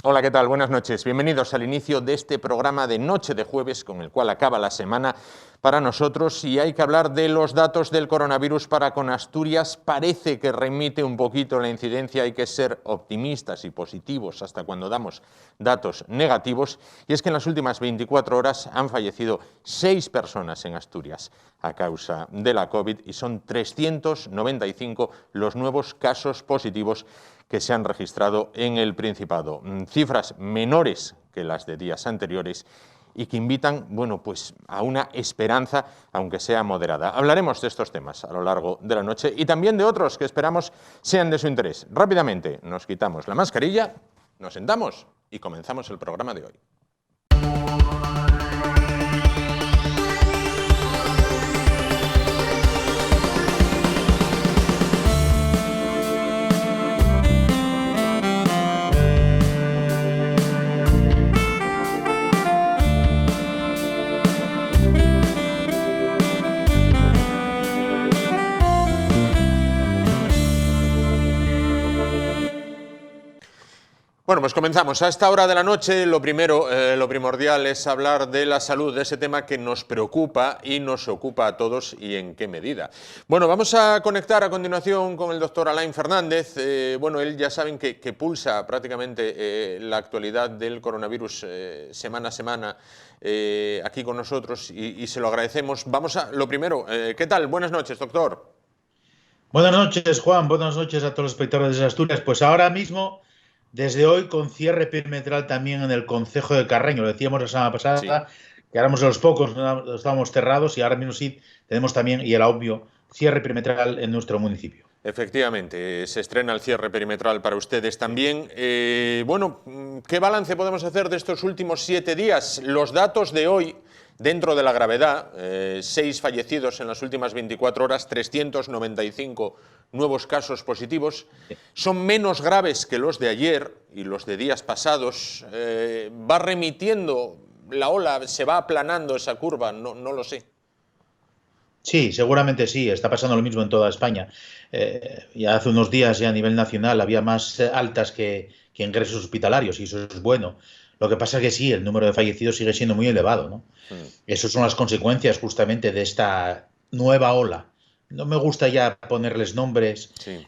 Hola, ¿qué tal? Buenas noches. Bienvenidos al inicio de este programa de Noche de Jueves, con el cual acaba la semana para nosotros, y hay que hablar de los datos del coronavirus para con Asturias. Parece que remite un poquito la incidencia, hay que ser optimistas y positivos hasta cuando damos datos negativos, y es que en las últimas 24 horas han fallecido 6 personas en Asturias a causa de la COVID y son 395 los nuevos casos positivos que se han registrado en el Principado. Cifras menores que las de días anteriores y que invitan, bueno, pues a una esperanza, aunque sea moderada. Hablaremos de estos temas a lo largo de la noche y también de otros que esperamos sean de su interés. Rápidamente nos quitamos la mascarilla, nos sentamos y comenzamos el programa de hoy. Bueno, pues comenzamos. A esta hora de la noche lo primordial es hablar de la salud, de ese tema que nos preocupa y nos ocupa a todos y en qué medida. Bueno, vamos a conectar a continuación con el doctor Alain Fernández. Bueno, él ya saben que pulsa prácticamente la actualidad del coronavirus semana a semana aquí con nosotros y se lo agradecemos. Vamos a lo primero. ¿Qué tal? Buenas noches, doctor. Buenas noches, Juan. Buenas noches a todos los espectadores de Asturias. Pues ahora mismo, desde hoy, con cierre perimetral también en el concejo de Carreño. Lo decíamos la semana Sí. pasada, que éramos de los pocos, no estábamos cerrados, y ahora mismo sí tenemos también, y el obvio, cierre perimetral en nuestro municipio. Efectivamente, se estrena el cierre perimetral para ustedes Sí. también. Bueno, ¿qué balance podemos hacer de estos últimos 7 días? Los datos de hoy, dentro de la gravedad, 6 fallecidos en las últimas 24 horas, 395 nuevos casos positivos, son menos graves que los de ayer y los de días pasados. ¿Va remitiendo la ola, se va aplanando esa curva? No lo sé. Sí, seguramente sí, está pasando lo mismo en toda España. Ya hace unos días ya a nivel nacional había más altas que ingresos hospitalarios y eso es bueno. Lo que pasa es que sí, el número de fallecidos sigue siendo muy elevado, ¿no? Mm, Esas son las consecuencias justamente de esta nueva ola. No me gusta ya ponerles nombres, sí,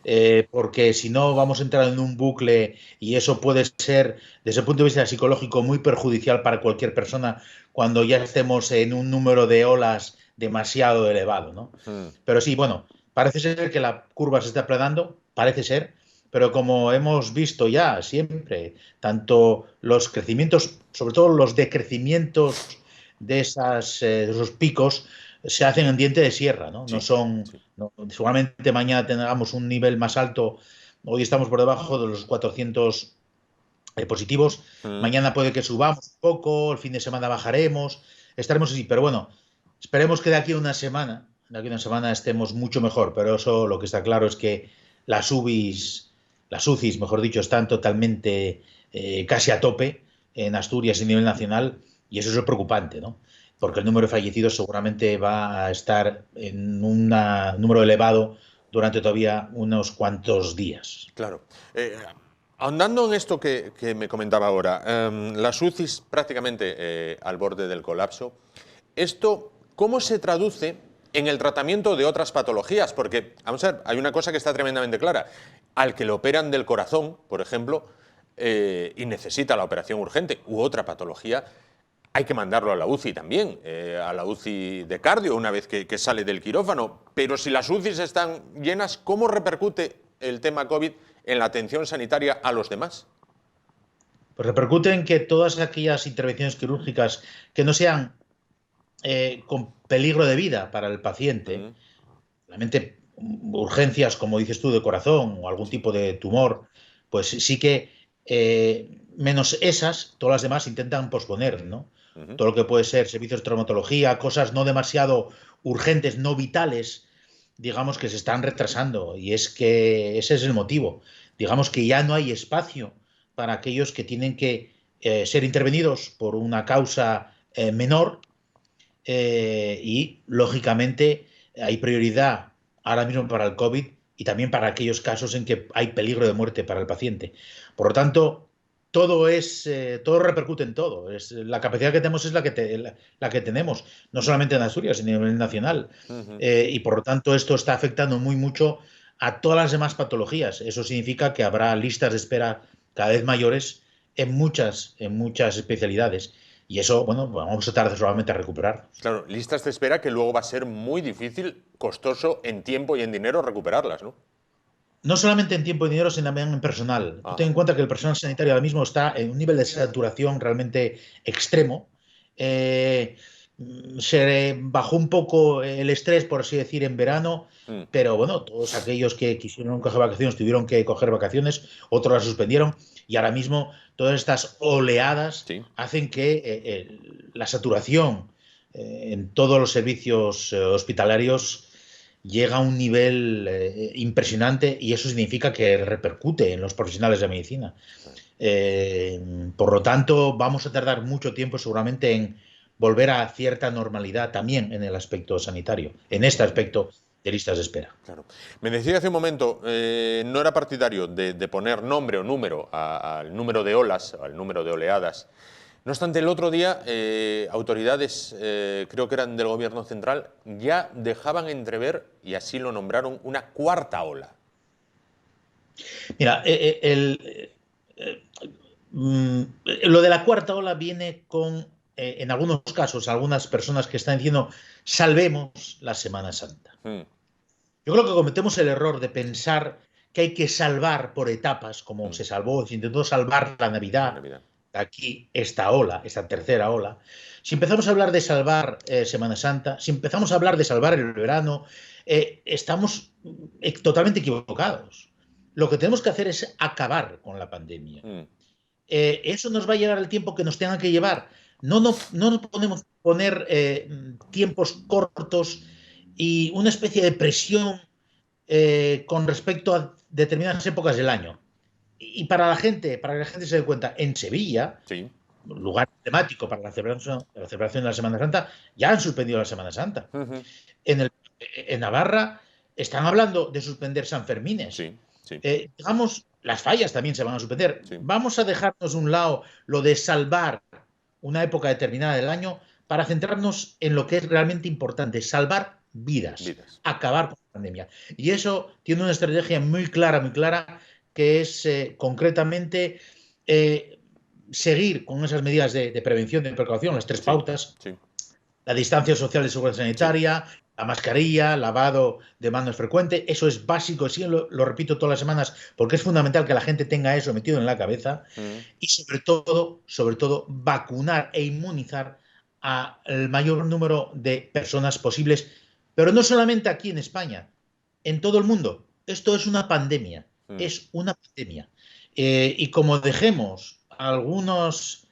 porque si no vamos a entrar en un bucle y eso puede ser, desde el punto de vista psicológico, muy perjudicial para cualquier persona cuando ya estemos en un número de olas demasiado elevado, ¿no? mm, Pero sí, bueno, parece ser que la curva se está aplanando, parece ser, pero como hemos visto ya siempre, tanto los crecimientos, sobre todo los decrecimientos de esos picos, se hacen en diente de sierra, ¿no? No sí, son, sí. no, seguramente mañana tengamos un nivel más alto, hoy estamos por debajo de los 400 positivos, Mm. mañana puede que subamos un poco, el fin de semana bajaremos, estaremos así, pero bueno, esperemos que de aquí a una semana estemos mucho mejor, pero eso lo que está claro es que las UBIs, las UCIs, mejor dicho, están totalmente casi a tope en Asturias y a nivel nacional y eso es preocupante, ¿no? Porque el número de fallecidos seguramente va a estar en un número elevado durante todavía unos cuantos días. Claro. Ahondando en esto que me comentaba ahora, las UCIs prácticamente al borde del colapso, ¿esto cómo se traduce en el tratamiento de otras patologías? Porque, vamos a ver, hay una cosa que está tremendamente clara. Al que le operan del corazón, por ejemplo, y necesita la operación urgente u otra patología, hay que mandarlo a la UCI también, a la UCI de cardio una vez que sale del quirófano. Pero si las UCIs están llenas, ¿cómo repercute el tema COVID en la atención sanitaria a los demás? Pues repercute en que todas aquellas intervenciones quirúrgicas que no sean con peligro de vida para el paciente, Mm, realmente urgencias, como dices tú, de corazón o algún sí. tipo de tumor, pues sí que menos esas, todas las demás intentan posponer, ¿no? Ujú. Todo lo que puede ser servicios de traumatología, cosas no demasiado urgentes, no vitales, digamos que se están retrasando y es que ese es el motivo. Digamos que ya no hay espacio para aquellos que tienen que ser intervenidos por una causa menor y, lógicamente, hay prioridad ahora mismo para el COVID y también para aquellos casos en que hay peligro de muerte para el paciente. Por lo tanto, todo repercute en todo. La capacidad que tenemos es la que tenemos, no solamente en Asturias, sino a nivel nacional. Ujú. Y por lo tanto, esto está afectando mucho a todas las demás patologías. Eso significa que habrá listas de espera cada vez mayores en muchas especialidades. Y eso, bueno, vamos a tardar solamente a recuperar. Claro, listas de espera que luego va a ser muy difícil, costoso en tiempo y en dinero recuperarlas, ¿no? No solamente en tiempo y dinero, sino también en personal. Tú ten Ajá. en cuenta que el personal sanitario ahora mismo está en un nivel de saturación realmente extremo. Eh, Se bajó un poco el estrés, por así decir, en verano, Mm. pero bueno, todos aquellos que quisieron coger vacaciones tuvieron que coger vacaciones, otros las suspendieron y ahora mismo todas estas oleadas Sí. hacen que la saturación en todos los servicios hospitalarios llega a un nivel impresionante y eso significa que repercute en los profesionales de medicina. Por lo tanto, vamos a tardar mucho tiempo seguramente en volver a cierta normalidad también en el aspecto sanitario, en este aspecto de listas de espera. Claro. Me decía hace un momento, no era partidario de poner nombre o número al número de olas, al número de oleadas. No obstante, el otro día autoridades, creo que eran del gobierno central, ya dejaban entrever, y así lo nombraron, una cuarta ola. Mira, lo de la cuarta ola viene con, en algunos casos, algunas personas que están diciendo, salvemos la Semana Santa. Mm, Yo creo que cometemos el error de pensar que hay que salvar por etapas, como mm, se salvó, se intentó salvar la la Navidad, Navidad. aquí esta ola, esta tercera ola. Si empezamos a hablar de salvar Semana Santa, si empezamos a hablar de salvar el verano, estamos totalmente equivocados. Lo que tenemos que hacer es acabar con la pandemia. Mm, Eso nos va a llevar el tiempo que nos tenga que llevar. No nos podemos poner tiempos cortos y una especie de presión con respecto a determinadas épocas del año. Y para que la gente se dé cuenta, en Sevilla, sí. lugar temático para la celebración de la Semana Santa, ya han suspendido la Semana Santa. Ujú. En Navarra están hablando de suspender San Fermines. Sí, sí, Digamos, las fallas también se van a suspender. sí. Vamos a dejarnos de un lado lo de salvar una época determinada del año para centrarnos en lo que es realmente importante, salvar vidas, Vidas. acabar con la pandemia. Y eso tiene una estrategia muy clara, que es concretamente eh, seguir con esas medidas de prevención, de precaución, las tres Sí, pautas, sí, la distancia social de seguridad sí. sanitaria, la mascarilla, lavado de manos frecuente, eso es básico, sí, lo repito todas las semanas, porque es fundamental que la gente tenga eso metido en la cabeza Mm, y sobre todo, vacunar e inmunizar al mayor número de personas posibles, pero no solamente aquí en España, en todo el mundo. Esto es una pandemia, mm, es una pandemia. Y como dejemos algunos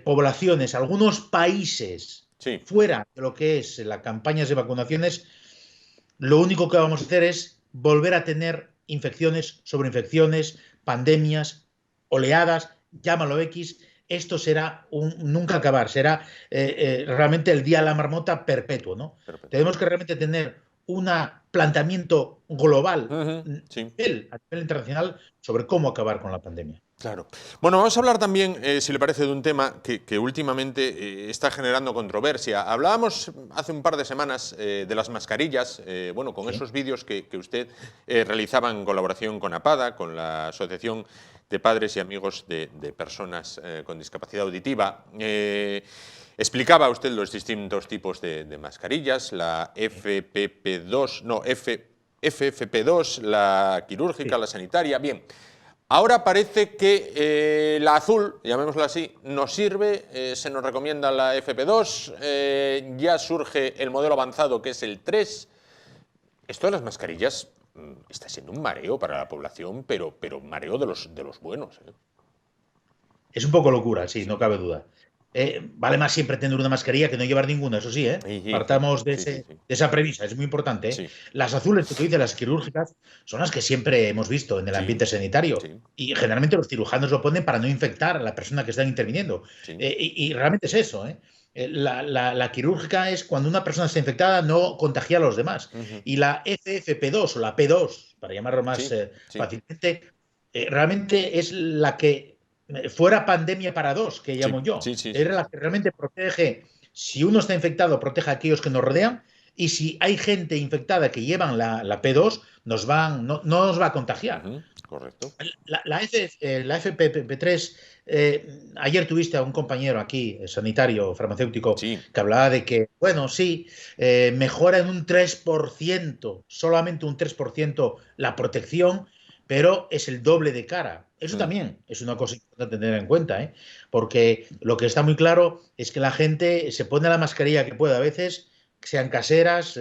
poblaciones, algunos países sí. fuera de lo que es las campañas de vacunaciones, lo único que vamos a hacer es volver a tener infecciones sobre infecciones, pandemias, oleadas, llámalo X. Esto será un nunca acabar, será realmente el día de la marmota perpetuo, ¿no? Perfecto. Tenemos que realmente tener un planteamiento global Ujú. Sí. a nivel internacional sobre cómo acabar con la pandemia. Claro. Bueno, vamos a hablar también, si le parece, de un tema que últimamente está generando controversia. Hablábamos hace un par de semanas de las mascarillas, bueno, con ¿Sí? esos vídeos que usted realizaba en colaboración con APADA, con la Asociación de Padres y Amigos de Personas con Discapacidad Auditiva. Explicaba usted los distintos tipos de mascarillas, la FFP2, no, FFP2, la quirúrgica, Sí. la sanitaria. Bien. Ahora parece que la azul, llamémosla así, nos sirve, se nos recomienda la FP2, ya surge el modelo avanzado que es el 3. Esto de las mascarillas está siendo un mareo para la población, pero mareo de los buenos. Es un poco locura, sí, no Sí. cabe duda. Vale más siempre tener una mascarilla que no llevar ninguna, eso sí, ¿eh? Partamos Sí, sí, de sí. esa premisa, es muy importante, ¿eh? Sí, Las azules que tú dices, las quirúrgicas, son las que siempre hemos visto en el sí, ambiente sanitario. sí, Y generalmente los cirujanos lo ponen para no infectar a la persona que están interviniendo. sí. Y realmente es eso, ¿eh? La quirúrgica es cuando una persona está infectada, no contagia a los demás. Ujú. Y la FFP2 o la P2, para llamarlo más Sí, sí. fácilmente, realmente es la que fuera pandemia para dos, que Sí, llamo yo. sí, sí, Es sí, la sí. que realmente protege, si uno está infectado, protege a aquellos que nos rodean, y si hay gente infectada que llevan la P2, no nos va a contagiar. Ujú, correcto. La FPP3, ayer tuviste a un compañero aquí, sanitario, farmacéutico, Sí. que hablaba de que, bueno, sí, mejora en un 3%, solamente un 3% la protección, pero es el doble de cara. Eso Mm, también es una cosa importante tener en cuenta, ¿eh? Porque lo que está muy claro es que la gente se pone la mascarilla que puede a veces, sean caseras, sí.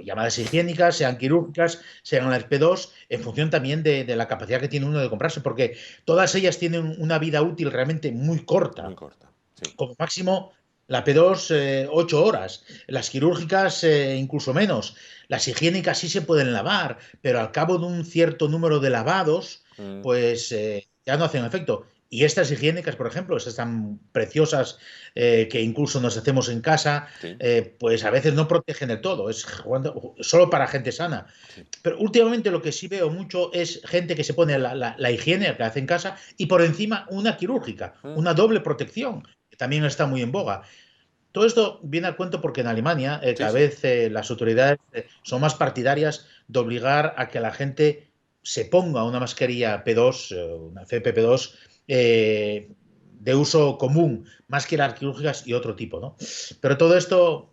llamadas higiénicas, sean quirúrgicas, sean las P2, en función también de la capacidad que tiene uno de comprarse, porque todas ellas tienen una vida útil realmente muy Muy corta. corta. Sí. Como máximo, la P2, 8 horas. Las quirúrgicas, incluso menos. Las higiénicas sí se pueden lavar, pero al cabo de un cierto número de lavados, Mm, pues ya no hacen efecto. Y estas higiénicas, por ejemplo, estas tan preciosas que incluso nos hacemos en casa, sí, pues a veces no protegen del todo, es solo para gente sana. sí. Pero últimamente lo que sí veo mucho es gente que se pone la higiene que hace en casa y por encima una quirúrgica, Mm, una doble protección, que también está muy en boga. Todo esto viene al cuento porque en Alemania sí, cada sí. vez las autoridades son más partidarias de obligar a que la gente se ponga una mascarilla P2, una FFP2, de uso común, más que las quirúrgicas y otro tipo, ¿no? Pero todo esto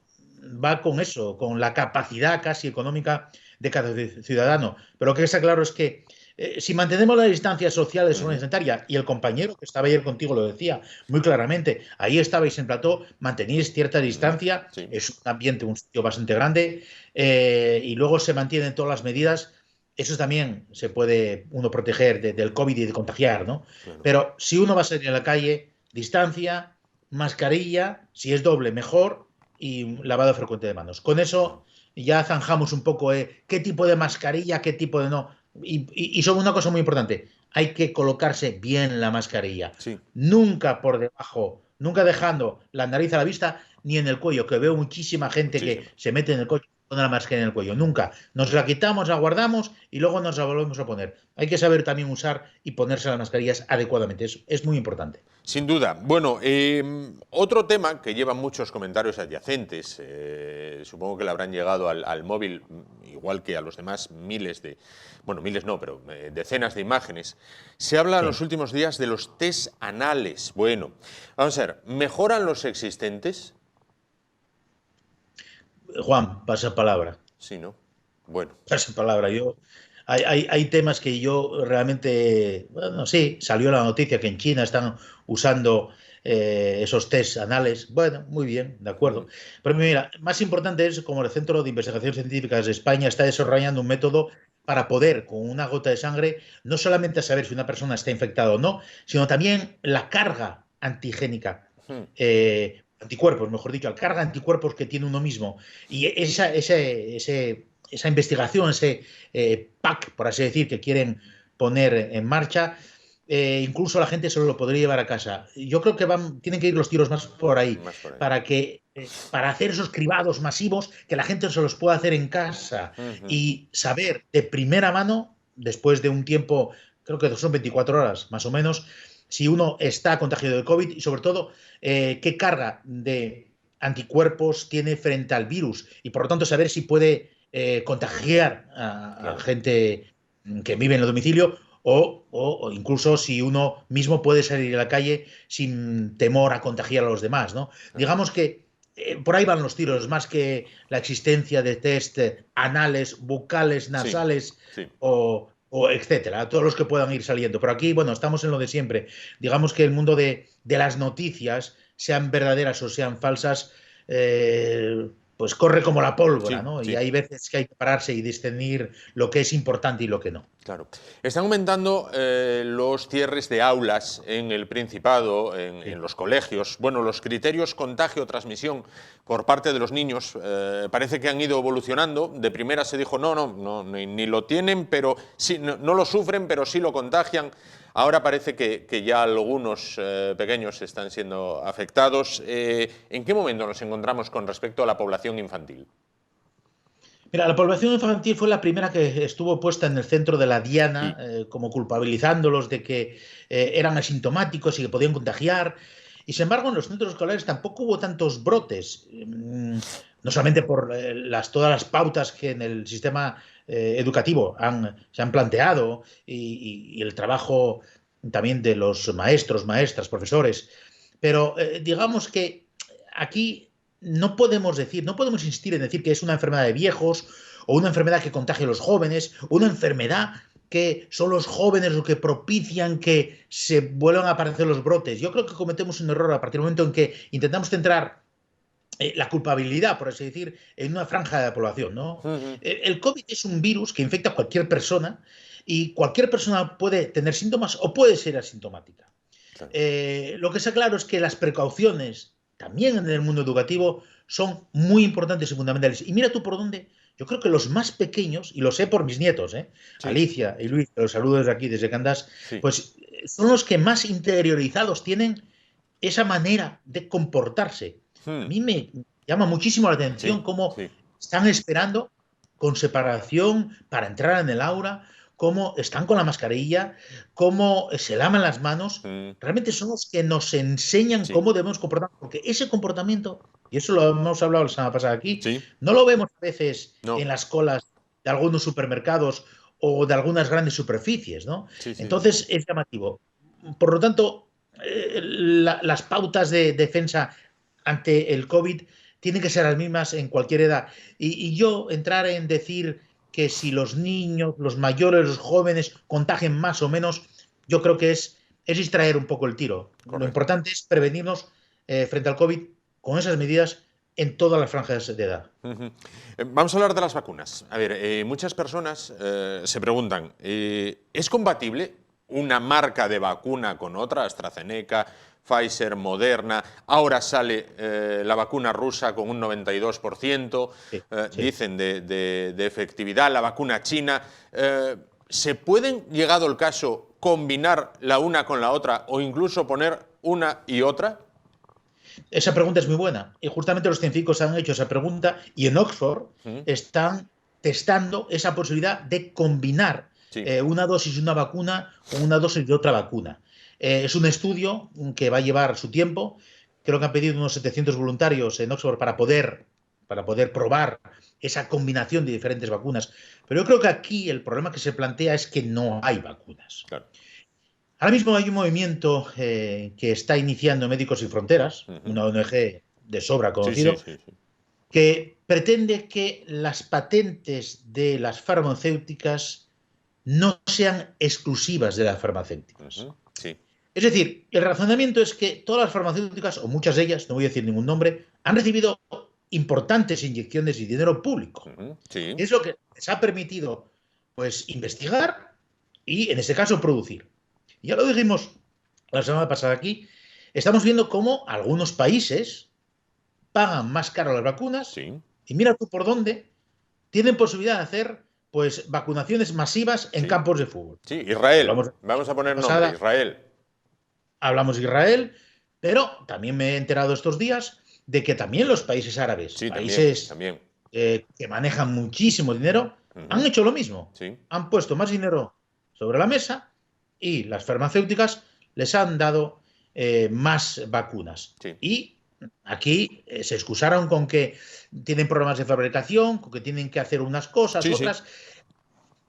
va con eso, con la capacidad casi económica de cada ciudadano. Pero lo que está claro es que si mantenemos la distancia social de seguridad Ujú, sanitaria, y el compañero que estaba ayer contigo lo decía muy claramente, ahí estabais en plató, mantenéis cierta ujú, distancia, sí, es un ambiente, un sitio bastante grande, y luego se mantienen todas las medidas, eso también se puede uno proteger del COVID y de contagiar, ¿no? claro. Pero si uno va a salir a la calle, distancia, mascarilla, si es doble, mejor, y lavado frecuente de manos. Con Claro. eso ya zanjamos un poco qué tipo de mascarilla, qué tipo de no. Y sobre una cosa muy importante, hay que colocarse bien la mascarilla. Sí, Nunca por debajo, nunca dejando la nariz a la vista, ni en el cuello, que veo muchísima gente que muchísima. se mete en el coche con la mascarilla en el cuello. Nunca. Nos la quitamos, la guardamos y luego nos la volvemos a poner. Hay que saber también usar y ponerse las mascarillas adecuadamente. Es muy importante. Sin duda. Bueno, otro tema que lleva muchos comentarios adyacentes, supongo que le habrán llegado al móvil, igual que a los demás miles de, bueno, miles no, pero decenas de imágenes. Se habla en Sí. los últimos días de los test anales. Bueno, vamos a ver, ¿mejoran los existentes? Juan, pasa palabra. Sí, ¿no? Bueno, Pasa palabra. Hay temas que yo realmente, bueno, sí, salió la noticia que en China están usando esos test anales. Bueno, muy bien, de acuerdo. mm, Pero mira, más importante es como el Centro de Investigaciones Científicas de España está desarrollando un método para poder, con una gota de sangre, no solamente saber si una persona está infectada o no, sino también la carga antigénica. mm, Anticuerpos, mejor dicho, la carga de anticuerpos que tiene uno mismo. Y esa investigación, ese pack, por así decir, que quieren poner en marcha, incluso la gente solo lo podría llevar a casa. Yo creo que tienen que ir los tiros más por ahí, más por ahí. para hacer esos cribados masivos, que la gente se los pueda hacer en casa Ujú, y saber de primera mano, después de un tiempo, creo que son 24 horas más o menos, si uno está contagiado de COVID y sobre todo qué carga de anticuerpos tiene frente al virus y por lo tanto saber si puede contagiar a claro. gente que vive en el domicilio o incluso si uno mismo puede salir a la calle sin temor a contagiar a los demás, ¿no? Claro. Digamos que por ahí van los tiros, más que la existencia de test anales, bucales, Sí, nasales sí. o etcétera, todos los que puedan ir saliendo. Pero aquí, bueno, estamos en lo de siempre. Digamos que el mundo de las noticias, sean verdaderas o sean falsas, pues corre como la pólvora, Sí, ¿no? Y sí. hay veces que hay que pararse y discernir lo que es importante y lo que no. Claro. Están aumentando los cierres de aulas en el Principado, Sí. en los colegios. Bueno, los criterios contagio-transmisión por parte de los niños parece que han ido evolucionando. De primera se dijo, no, ni lo tienen, pero sí, no lo sufren, pero sí lo contagian. Ahora parece que ya algunos pequeños están siendo afectados. ¿En qué momento nos encontramos con respecto a la población infantil? Mira, la población infantil fue la primera que estuvo puesta en el centro de la diana, Sí. como culpabilizándolos de que eran asintomáticos y que podían contagiar. Y sin embargo, en los centros escolares tampoco hubo tantos brotes, no solamente por todas las pautas que en el sistema educativo se han planteado y el trabajo también de los maestros, maestras, profesores, pero digamos que aquí no podemos insistir en decir que es una enfermedad de viejos o una enfermedad que contagia a los jóvenes, una enfermedad que son los jóvenes los que propician que se vuelvan a aparecer los brotes. Yo creo que cometemos un error a partir del momento en que intentamos centrar la culpabilidad, por así decir, en una franja de la población, ¿no? Ujú. El COVID es un virus que infecta a cualquier persona y cualquier persona puede tener síntomas o puede ser asintomática. Claro. Lo que está claro es que las precauciones, también en el mundo educativo, son muy importantes y fundamentales. Y mira tú por dónde. Yo creo que los más pequeños, y lo sé por mis nietos, Sí, Alicia y Luis, los saludos desde aquí, desde Candás, sí. pues son los que más interiorizados tienen esa manera de comportarse. A Mm. mí me llama muchísimo la atención Sí, cómo sí. están esperando con separación para entrar en el aula, cómo están con la mascarilla, cómo se lavan las manos. Mm. Realmente son los que nos enseñan Sí, cómo debemos comportarnos, porque ese comportamiento, y eso lo hemos hablado la semana pasada aquí, sí. no lo vemos a veces en No. las colas de algunos supermercados o de algunas grandes superficies, ¿no? Sí, sí, sí. Entonces es llamativo. Por lo tanto, las pautas de defensa ante el COVID tienen que ser las mismas en cualquier edad. Y yo entrar en decir que si los niños, los mayores, los jóvenes contagian más o menos, yo creo que es distraer un poco el tiro. Lo Correcto. importante es prevenirnos frente al COVID con esas medidas en todas las franjas de edad. Ujú. Vamos a hablar de las vacunas. A ver, muchas personas se preguntan, ¿es compatible una marca de vacuna con otra, AstraZeneca, Pfizer, Moderna? Ahora sale la vacuna rusa con un 92%, Sí, sí. dicen, de efectividad, la vacuna china. ¿Se pueden, llegado el caso, combinar la una con la otra o incluso poner una y otra? Esa pregunta es muy buena. Y justamente los científicos han hecho esa pregunta y en Oxford ¿Mm? están testando esa posibilidad de combinar Sí, una dosis de una vacuna con una dosis de otra vacuna. Es un estudio que va a llevar su tiempo. Creo que han pedido unos 700 voluntarios en Oxford para poder probar esa combinación de diferentes vacunas. Pero yo creo que aquí el problema que se plantea es que no hay vacunas. claro. Ahora mismo hay un movimiento que está iniciando Médicos Sin Fronteras, Ujú. una ONG de sobra Sí, sí, conocido, sí, sí. que pretende que las patentes de las farmacéuticas no sean exclusivas de las farmacéuticas. Ujú. Sí. Es decir, el razonamiento es que todas las farmacéuticas, o muchas de ellas, no voy a decir ningún nombre, han recibido importantes inyecciones de dinero público. Ujú. Sí. Es lo que les ha permitido, pues, investigar y, en este caso, producir. Ya lo dijimos la semana pasada aquí, estamos viendo cómo algunos países pagan más caro las vacunas Sí, y mira tú por dónde tienen posibilidad de hacer pues vacunaciones masivas en sí, campos de fútbol. sí. Israel. Hablamos de la Vamos a semana poner nombre, pasada, Israel. hablamos de Israel, pero también me he enterado estos días de que también los países árabes, Sí, también, países también. que manejan muchísimo dinero, han Ujú. hecho lo mismo. Sí, Han puesto más dinero sobre la mesa y las farmacéuticas les han dado más vacunas. sí. Y aquí se excusaron con que tienen problemas de fabricación, con que tienen que hacer unas cosas, Sí, sí, otras.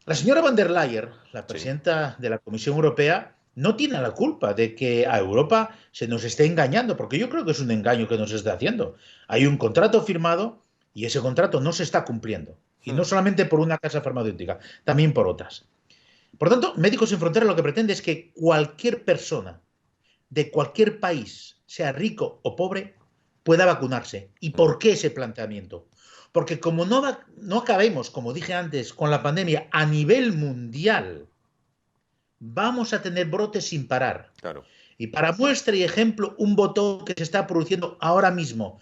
La señora van der Leyen, la sí. presidenta de la Comisión Europea, no tiene la culpa de que a Europa se nos esté engañando, porque yo creo que es un engaño que nos está haciendo. Hay un contrato firmado y ese contrato no se está cumpliendo. Y Hmm. no solamente por una casa farmacéutica, también por otras. Por tanto, Médicos Sin Fronteras lo que pretende es que cualquier persona de cualquier país, sea rico o pobre, pueda vacunarse. ¿Y Hmm. por qué ese planteamiento? Porque como no acabemos, como dije antes, con la pandemia a nivel mundial, vamos a tener brotes sin parar. Claro. Y para muestra y ejemplo, un botón que se está produciendo ahora mismo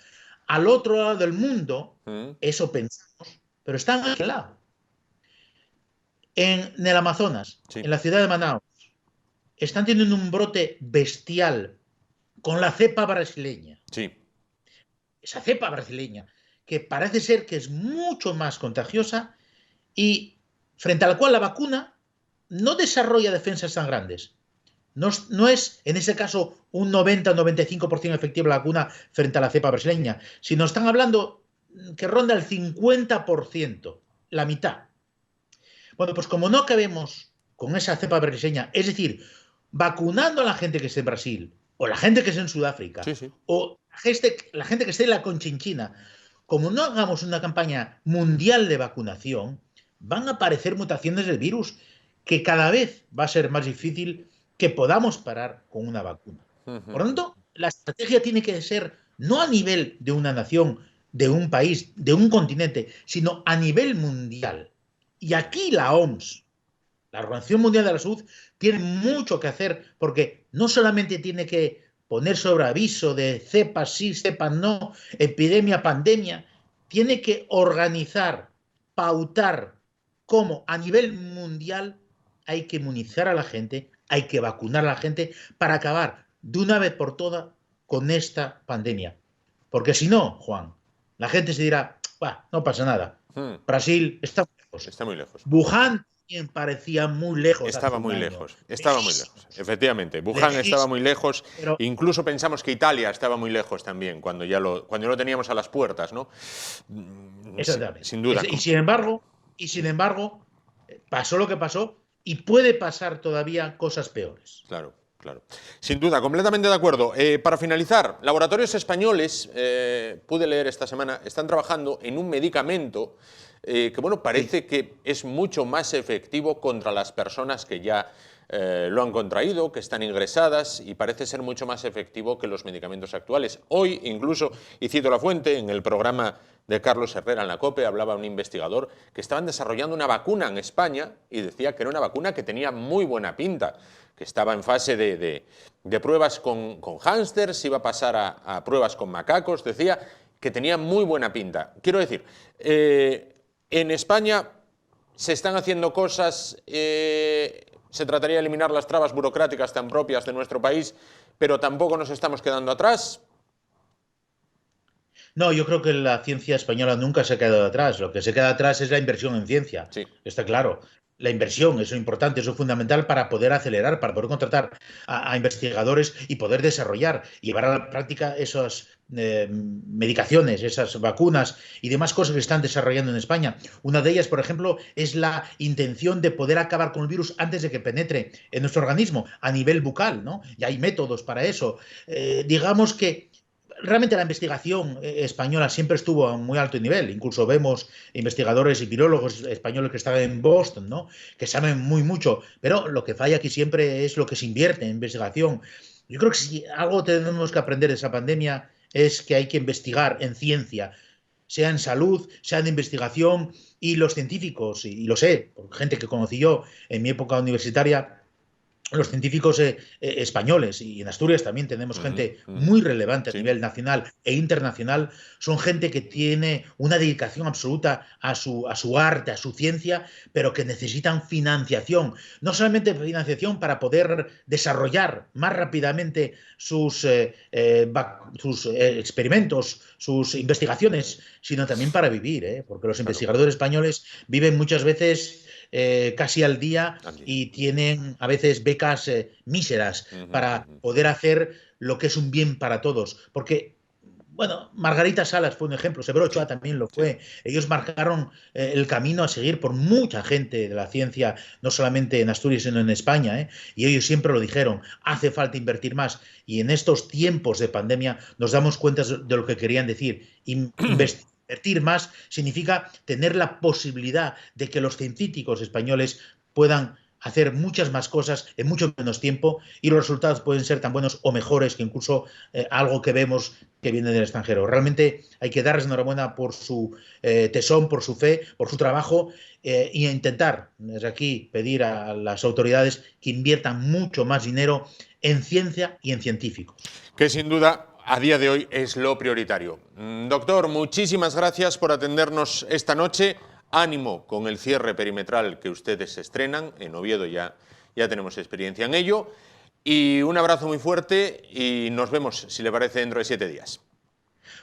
al otro lado del mundo, Hmm. eso pensamos, pero están aquí al lado. En el Amazonas, Sí, en la ciudad de Manaus, están teniendo un brote bestial con la cepa brasileña. sí. Esa cepa brasileña que parece ser que es mucho más contagiosa y frente a la cual la vacuna no desarrolla defensas tan grandes. No es, en ese caso, un 90 o 95% efectiva la vacuna frente a la cepa brasileña, sino están hablando que ronda el 50%, la mitad. Bueno, pues como no acabemos con esa cepa brasileña, es decir, vacunando a la gente que esté en Brasil, o la gente que esté en Sudáfrica, Sí, sí. o la gente que esté en la Conchinchina, como no hagamos una campaña mundial de vacunación, van a aparecer mutaciones del virus que cada vez va a ser más difícil que podamos parar con una vacuna. Por lo tanto, la estrategia tiene que ser no a nivel de una nación, de un país, de un continente, sino a nivel mundial. Y aquí la OMS, la Organización Mundial de la Salud, tiene mucho que hacer porque no solamente tiene que poner sobre aviso de cepas sí, cepas no, epidemia, pandemia, tiene que organizar, pautar cómo a nivel mundial hay que inmunizar a la gente, hay que vacunar a la gente para acabar de una vez por todas con esta pandemia. Porque si no, Juan, la gente se dirá, no pasa nada. Brasil está muy lejos. Está muy lejos. Wuhan parecía muy lejos. Estaba muy lejos, estaba muy lejos, efectivamente. Wuhan Lejísimo. estaba muy lejos, Pero incluso pensamos que Italia estaba muy lejos también, cuando ya lo teníamos a las puertas, ¿no? exactamente. Sin duda. Y sin embargo, pasó lo que pasó y puede pasar todavía cosas peores. Claro, claro. Sin duda, completamente de acuerdo. Para finalizar, laboratorios españoles, pude leer esta semana, están trabajando en un medicamento que, bueno, parece que es mucho más efectivo contra las personas que ya lo han contraído, que están ingresadas, y parece ser mucho más efectivo que los medicamentos actuales. Hoy, incluso, y cito la fuente, en el programa de Carlos Herrera en la COPE, hablaba un investigador que estaban desarrollando una vacuna en España y decía que era una vacuna que tenía muy buena pinta, que estaba en fase de pruebas con hámsters, iba a pasar a pruebas con macacos, decía que tenía muy buena pinta. Quiero decir, en España se están haciendo cosas, se trataría de eliminar las trabas burocráticas tan propias de nuestro país, pero tampoco nos estamos quedando atrás. No, yo creo que la ciencia española nunca se ha quedado atrás. Lo que se queda atrás es la inversión en ciencia. Sí. Está claro. La inversión, eso es importante, eso es fundamental para poder acelerar, para poder contratar a investigadores y poder desarrollar y llevar a la práctica esas medicaciones, esas vacunas y demás cosas que están desarrollando en España. Una de ellas, por ejemplo, es la intención de poder acabar con el virus antes de que penetre en nuestro organismo a nivel bucal, ¿no? Y hay métodos para eso. Digamos que realmente la investigación española siempre estuvo a muy alto nivel. Incluso vemos investigadores y virólogos españoles que están en Boston, ¿no? Que saben muy mucho. Pero lo que falla aquí siempre es lo que se invierte en investigación. Yo creo que si algo tenemos que aprender de esa pandemia es que hay que investigar en ciencia, sea en salud, sea en investigación, y los científicos, y lo sé, por gente que conocí yo en mi época universitaria, los científicos españoles, y en Asturias también tenemos gente muy relevante a nivel nacional e internacional, son gente que tiene una dedicación absoluta a su arte, a su ciencia, pero que necesitan financiación. No solamente financiación para poder desarrollar más rápidamente sus experimentos, sus investigaciones, sino también para vivir, porque los investigadores españoles viven muchas veces casi al día y tienen a veces becas míseras para poder hacer lo que es un bien para todos. Porque, bueno, Margarita Salas fue un ejemplo, Severo Ochoa también lo fue. Ellos marcaron el camino a seguir por mucha gente de la ciencia, no solamente en Asturias, sino en España, y ellos siempre lo dijeron, hace falta invertir más. Y en estos tiempos de pandemia nos damos cuenta de lo que querían decir, Invertir más significa tener la posibilidad de que los científicos españoles puedan hacer muchas más cosas en mucho menos tiempo, y los resultados pueden ser tan buenos o mejores que incluso algo que vemos que viene del extranjero. Realmente hay que darles enhorabuena por su tesón, por su fe, por su trabajo, y intentar desde aquí pedir a las autoridades que inviertan mucho más dinero en ciencia y en científicos. Que sin duda a día de hoy es lo prioritario. Doctor, muchísimas gracias por atendernos esta noche. Ánimo con el cierre perimetral que ustedes estrenan. En Oviedo ya tenemos experiencia en ello. Y un abrazo muy fuerte y nos vemos, si le parece, dentro de 7 días.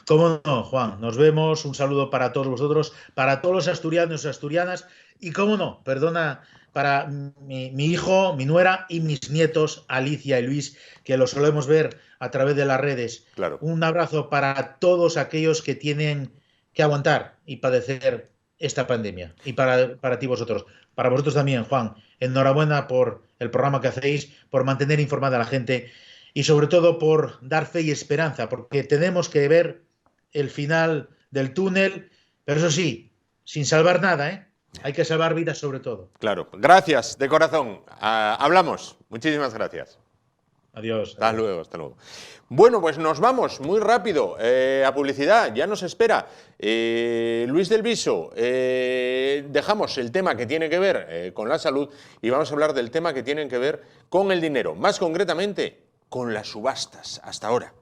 Cómo no, Juan, nos vemos, un saludo para todos vosotros, para todos los asturianos y asturianas, y cómo no, perdona, para mi hijo, mi nuera y mis nietos, Alicia y Luis, que los solemos ver a través de las redes. Claro. Un abrazo para todos aquellos que tienen que aguantar y padecer esta pandemia. Y para ti vosotros. Para vosotros también, Juan. Enhorabuena por el programa que hacéis, por mantener informada a la gente y sobre todo por dar fe y esperanza, porque tenemos que ver el final del túnel, pero eso sí, sin salvar nada, ¿eh? Hay que salvar vidas sobre todo. Claro. Gracias, de corazón. Hablamos. Muchísimas gracias. Adiós. Hasta luego, hasta luego. Bueno, pues nos vamos muy rápido a publicidad, ya nos espera Luis del Viso. Dejamos el tema que tiene que ver con la salud y vamos a hablar del tema que tiene que ver con el dinero, más concretamente con las subastas. Hasta ahora.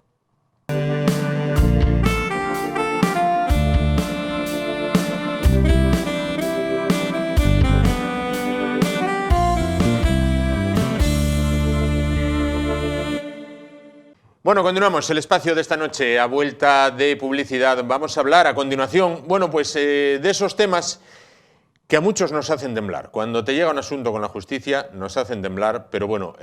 Bueno, continuamos el espacio de esta noche a vuelta de publicidad. Vamos a hablar a continuación, bueno, pues de esos temas que a muchos nos hacen temblar. Cuando te llega un asunto con la justicia, nos hacen temblar, pero bueno,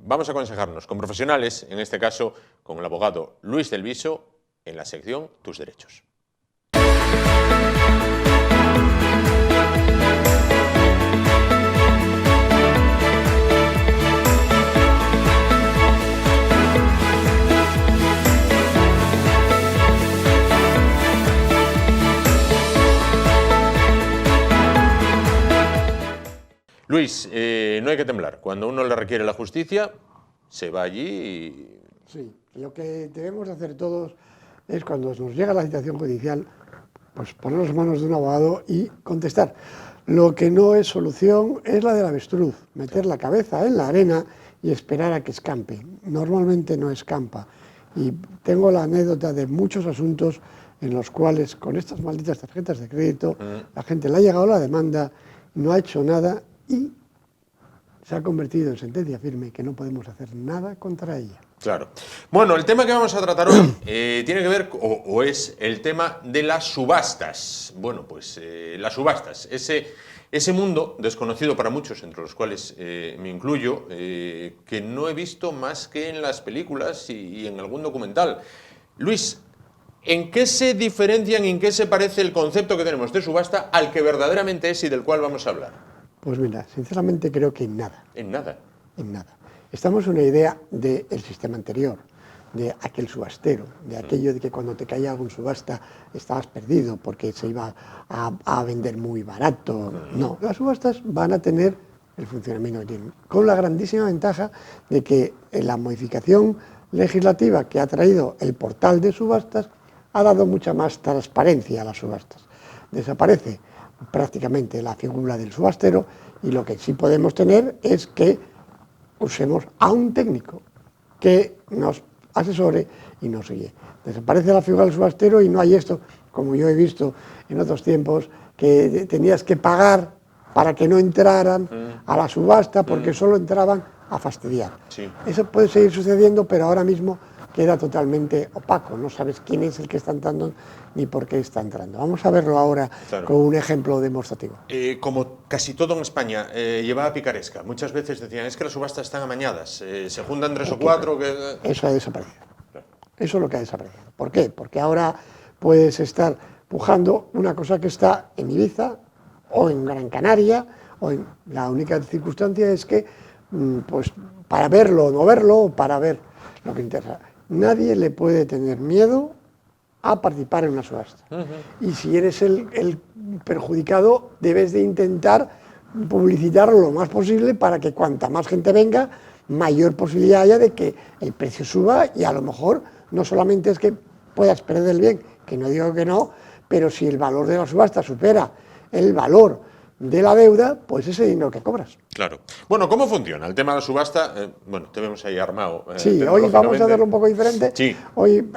vamos a aconsejarnos con profesionales, en este caso con el abogado Luis del Viso, en la sección Tus Derechos. Luis, no hay que temblar. Cuando uno le requiere la justicia, se va allí y... Sí, lo que debemos hacer todos es cuando nos llega la citación judicial, pues ponernos en manos de un abogado y contestar. Lo que no es solución es la del avestruz, meter la cabeza en la arena y esperar a que escampe. Normalmente no escampa. Y tengo la anécdota de muchos asuntos en los cuales con estas malditas tarjetas de crédito la gente le ha llegado la demanda, no ha hecho nada y se ha convertido en sentencia firme que no podemos hacer nada contra ella. Claro. Bueno, el tema que vamos a tratar hoy tiene que ver, o es el tema de las subastas. Bueno, pues las subastas, ese mundo desconocido para muchos, entre los cuales me incluyo, que no he visto más que en las películas y en algún documental. Luis, ¿en qué se diferencian, en qué se parece el concepto que tenemos de subasta al que verdaderamente es y del cual vamos a hablar? Pues mira, sinceramente creo que en nada. En nada. En nada. Estamos en una idea del sistema anterior, de aquel subastero, de aquello de que cuando te caía algún subasta estabas perdido porque se iba a vender muy barato. No, las subastas van a tener el funcionamiento que tienen, con la grandísima ventaja de que la modificación legislativa que ha traído el portal de subastas ha dado mucha más transparencia a las subastas. Desaparece prácticamente la figura del subastero y lo que sí podemos tener es que usemos a un técnico que nos asesore y nos guíe. Desaparece la figura del subastero y no hay esto, como yo he visto en otros tiempos, que tenías que pagar para que no entraran a la subasta porque solo entraban a fastidiar. Sí. Eso puede seguir sucediendo, pero ahora mismo queda totalmente opaco, no sabes quién es el que está entrando ni por qué está entrando. Vamos a verlo ahora con un ejemplo demostrativo. Como casi todo en España, llevaba picaresca. Muchas veces decían, es que las subastas están amañadas, se juntan 3 o 4... Eso ha desaparecido. Eso es lo que ha desaparecido. ¿Por qué? Porque ahora puedes estar pujando una cosa que está en Ibiza o en Gran Canaria, la única circunstancia es que, pues, para verlo o no verlo, para ver lo que interesa. Nadie le puede tener miedo a participar en una subasta. Y si eres el perjudicado, debes de intentar publicitarlo lo más posible para que cuanta más gente venga, mayor posibilidad haya de que el precio suba y a lo mejor no solamente es que puedas perder el bien, que no digo que no, pero si el valor de la subasta supera el valor de la deuda, pues ese dinero que cobras. Claro. Bueno, ¿cómo funciona el tema de la subasta? Bueno, te vemos ahí armado. Sí, hoy vamos a hacerlo un poco diferente. Sí. Hoy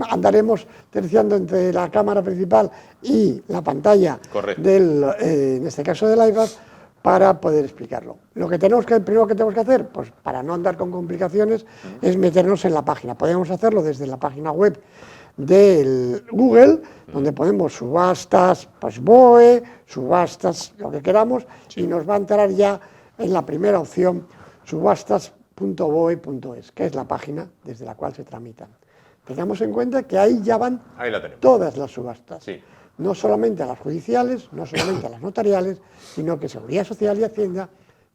andaremos terciando entre la cámara principal y la pantalla del, en este caso del iPad, para poder explicarlo. Lo que primero que tenemos que hacer, pues para no andar con complicaciones, es meternos en la página. Podemos hacerlo desde la página web del Google, donde ponemos subastas, pues BOE, subastas, lo que queramos, y nos va a entrar ya en la primera opción subastas.boe.es, que es la página desde la cual se tramitan. Tengamos en cuenta que ahí ya van todas las subastas, sí. No solamente a las judiciales, no solamente a las notariales, sino que Seguridad Social y Hacienda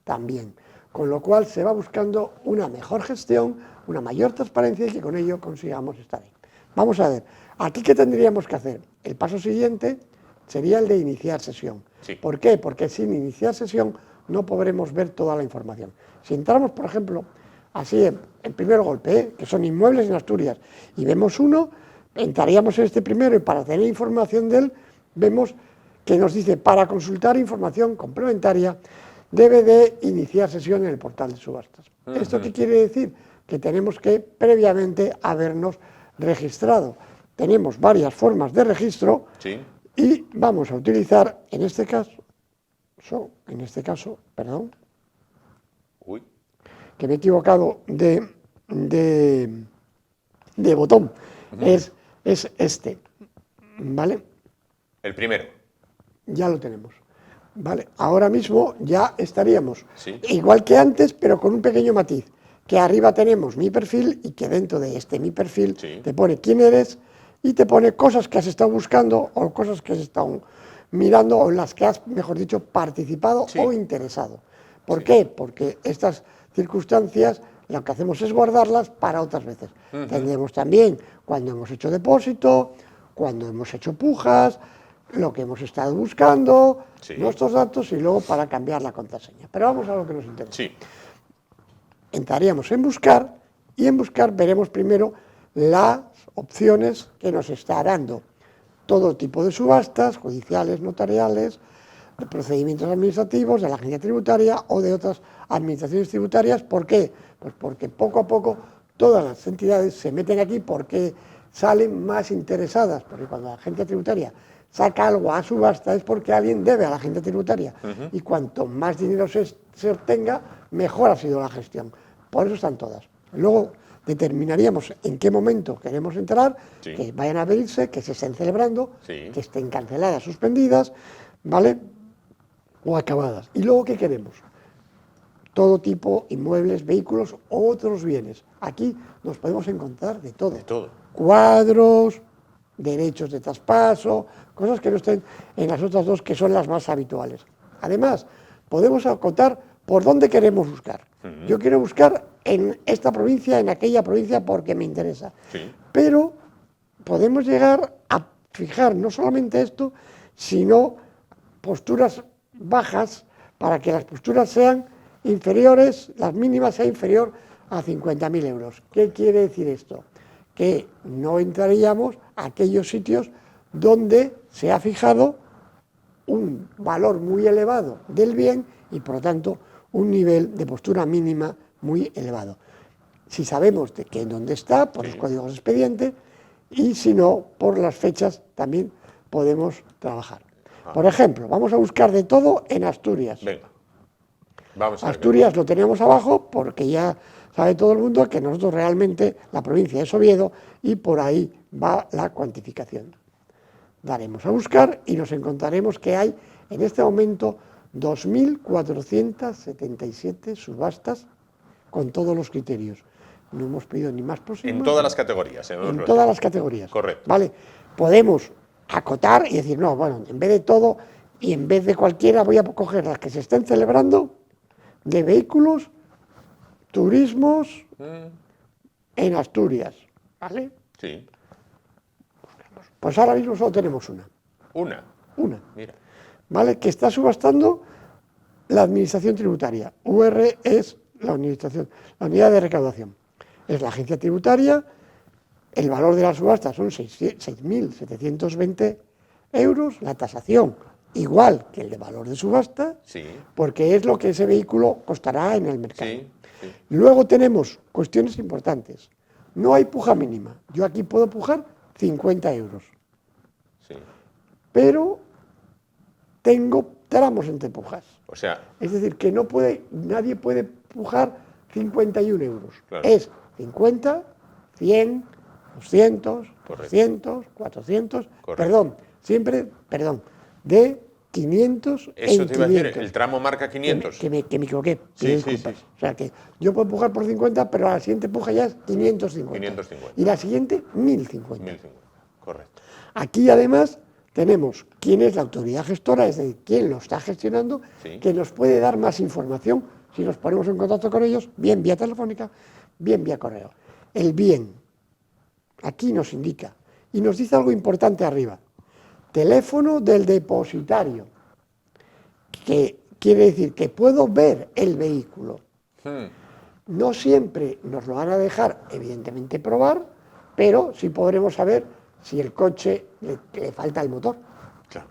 también. Con lo cual se va buscando una mejor gestión, una mayor transparencia y que con ello consigamos estar ahí. Vamos a ver, ¿aquí qué tendríamos que hacer? El paso siguiente sería el de iniciar sesión. Sí. ¿Por qué? Porque sin iniciar sesión no podremos ver toda la información. Si entramos, por ejemplo, así en primer golpe, que son inmuebles en Asturias, y vemos uno, entraríamos en este primero y para tener información de él, vemos que nos dice, para consultar información complementaria, debe de iniciar sesión en el portal de subastas. ¿Esto qué quiere decir? Que tenemos que previamente habernos registrado. Tenemos varias formas de registro Sí. y vamos a utilizar, en este caso, perdón, Uy. que me he equivocado de botón, es este, ¿vale? El primero. Ya lo tenemos, ¿vale? Ahora mismo ya estaríamos Sí. igual que antes, pero con un pequeño matiz, que arriba tenemos mi perfil y que dentro de este mi perfil Sí. te pone quién eres y te pone cosas que has estado buscando o cosas que has estado mirando o en las que has, mejor dicho, participado Sí. o interesado. ¿Por Sí. qué? Porque estas circunstancias lo que hacemos es guardarlas para otras veces. Tendremos también cuando hemos hecho depósito, cuando hemos hecho pujas, lo que hemos estado buscando, Sí. nuestros datos y luego para cambiar la contraseña. Pero vamos a lo que nos interesa. Sí. Entraríamos en buscar y en buscar veremos primero las opciones que nos está dando. Todo tipo de subastas, judiciales, notariales, de procedimientos administrativos, de la agencia tributaria o de otras administraciones tributarias. ¿Por qué? Pues porque poco a poco todas las entidades se meten aquí porque salen más interesadas, porque cuando la agencia tributaria saca algo a subasta es porque alguien debe a la agencia tributaria y cuanto más dinero se obtenga, mejor ha sido la gestión. Por eso están todas. Luego determinaríamos en qué momento queremos entrar, Sí. que vayan a abrirse, que se estén celebrando, Sí. que estén canceladas, suspendidas, ¿vale? O acabadas. ¿Y luego qué queremos? Todo tipo, inmuebles, vehículos, otros bienes. Aquí nos podemos encontrar de todo. De todo. Cuadros, derechos de traspaso, cosas que no estén en las otras dos que son las más habituales. Además, podemos acotar por dónde queremos buscar. Yo quiero buscar en esta provincia, en aquella provincia, porque me interesa. Sí. Pero podemos llegar a fijar no solamente esto, sino posturas bajas para que las posturas sean inferiores, las mínimas sea inferior a 50.000 euros. ¿Qué quiere decir esto? Que no entraríamos a aquellos sitios donde se ha fijado un valor muy elevado del bien y, por lo tanto, un nivel de postura mínima muy elevado. Si sabemos de que dónde está, por los códigos de expediente, y si no, por las fechas también podemos trabajar. Por ejemplo, vamos a buscar de todo en Asturias. Venga. Vamos a ver. Asturias lo teníamos abajo porque ya sabe todo el mundo que nosotros realmente, la provincia es Oviedo y por ahí va la cuantificación. Daremos a buscar y nos encontraremos que hay en este momento 2.477 subastas con todos los criterios. No hemos pedido ni más próximas. En todas las categorías. En todas las categorías. Correcto. ¿Vale? Podemos acotar y decir, no, bueno, en vez de todo y en vez de cualquiera voy a coger las que se estén celebrando de vehículos, turismos en Asturias. ¿Vale? Sí. Pues ahora mismo solo tenemos una. Una. Mira. ¿Vale? Que está subastando la administración tributaria. UR es la administración, la unidad de recaudación. Es la agencia tributaria, el valor de la subasta son 6.720 euros, la tasación igual que el de valor de subasta, Sí. porque es lo que ese vehículo costará en el mercado. Sí. Sí. Luego tenemos cuestiones importantes. No hay puja mínima. Yo aquí puedo pujar 50 euros. Sí. Pero tengo tramos entre pujas. O sea, Es decir, que nadie puede pujar 51 euros. Claro. Es 50, 100, 200, Correcto. 300, 400, Correcto. de 500 Eso en te iba a decir, 500. el tramo marca 500. Que me equivoqué, Sí, pido sí, disculpas. sí. O sea que yo puedo empujar por 50, pero a la siguiente empuja ya es 550. 550. Y la siguiente, 1050. 1050. Correcto. Aquí además tenemos quién es la autoridad gestora, es decir, quién lo está gestionando, Sí. que nos puede dar más información si nos ponemos en contacto con ellos, bien vía telefónica, bien vía correo. El bien, aquí nos indica, y nos dice algo importante arriba, teléfono del depositario, que quiere decir que puedo ver el vehículo. No siempre nos lo van a dejar, evidentemente, probar, pero sí podremos saber si el coche le falta el motor. Claro.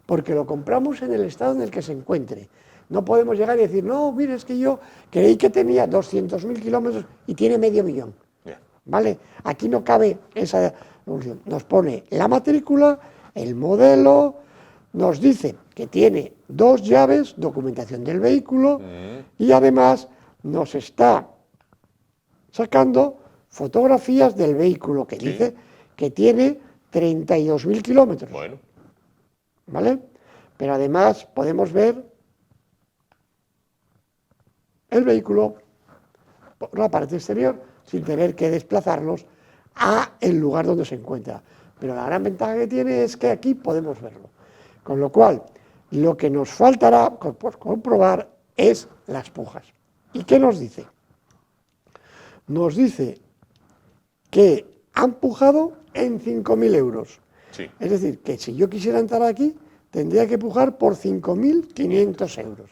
Porque lo compramos en el estado en el que se encuentre. No podemos llegar y decir, no, mire, es que yo creí que tenía 200.000 kilómetros y tiene medio millón. Yeah. ¿Vale? Aquí no cabe esa evolución. Nos pone la matrícula, el modelo, nos dice que tiene 2 llaves, documentación del vehículo, y además nos está sacando fotografías del vehículo que Sí. dice que tiene 32.000 kilómetros. Bueno. ¿Vale? Pero además podemos ver el vehículo por la parte exterior sin tener que desplazarnos a el lugar donde se encuentra. Pero la gran ventaja que tiene es que aquí podemos verlo. Con lo cual, lo que nos faltará por comprobar es las pujas. ¿Y qué nos dice? Nos dice que han pujado en 5.000 euros. Sí. Es decir, que si yo quisiera entrar aquí, tendría que pujar por 5.500 euros.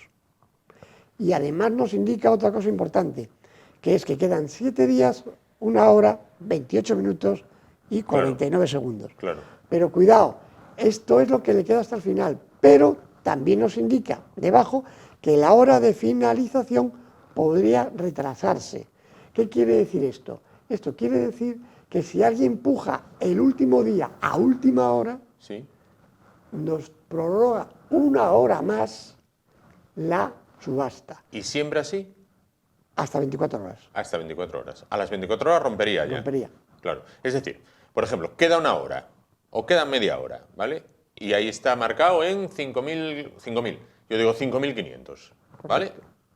Y además nos indica otra cosa importante, que es que quedan 7 días, 1 hora, 28 minutos y 49 segundos. Claro. Pero cuidado, esto es lo que le queda hasta el final. Pero también nos indica debajo que la hora de finalización podría retrasarse. ¿Qué quiere decir esto? Esto quiere decir que si alguien puja el último día a última hora, Sí. nos prorroga 1 hora más la subasta, ¿Y siempre así? hasta 24 horas. Hasta 24 horas. A las 24 horas rompería ya. Rompería. Claro. Es decir, por ejemplo, queda 1 hora o queda media hora, ¿vale? Y ahí está marcado en 5.000. Yo digo 5.500, ¿vale?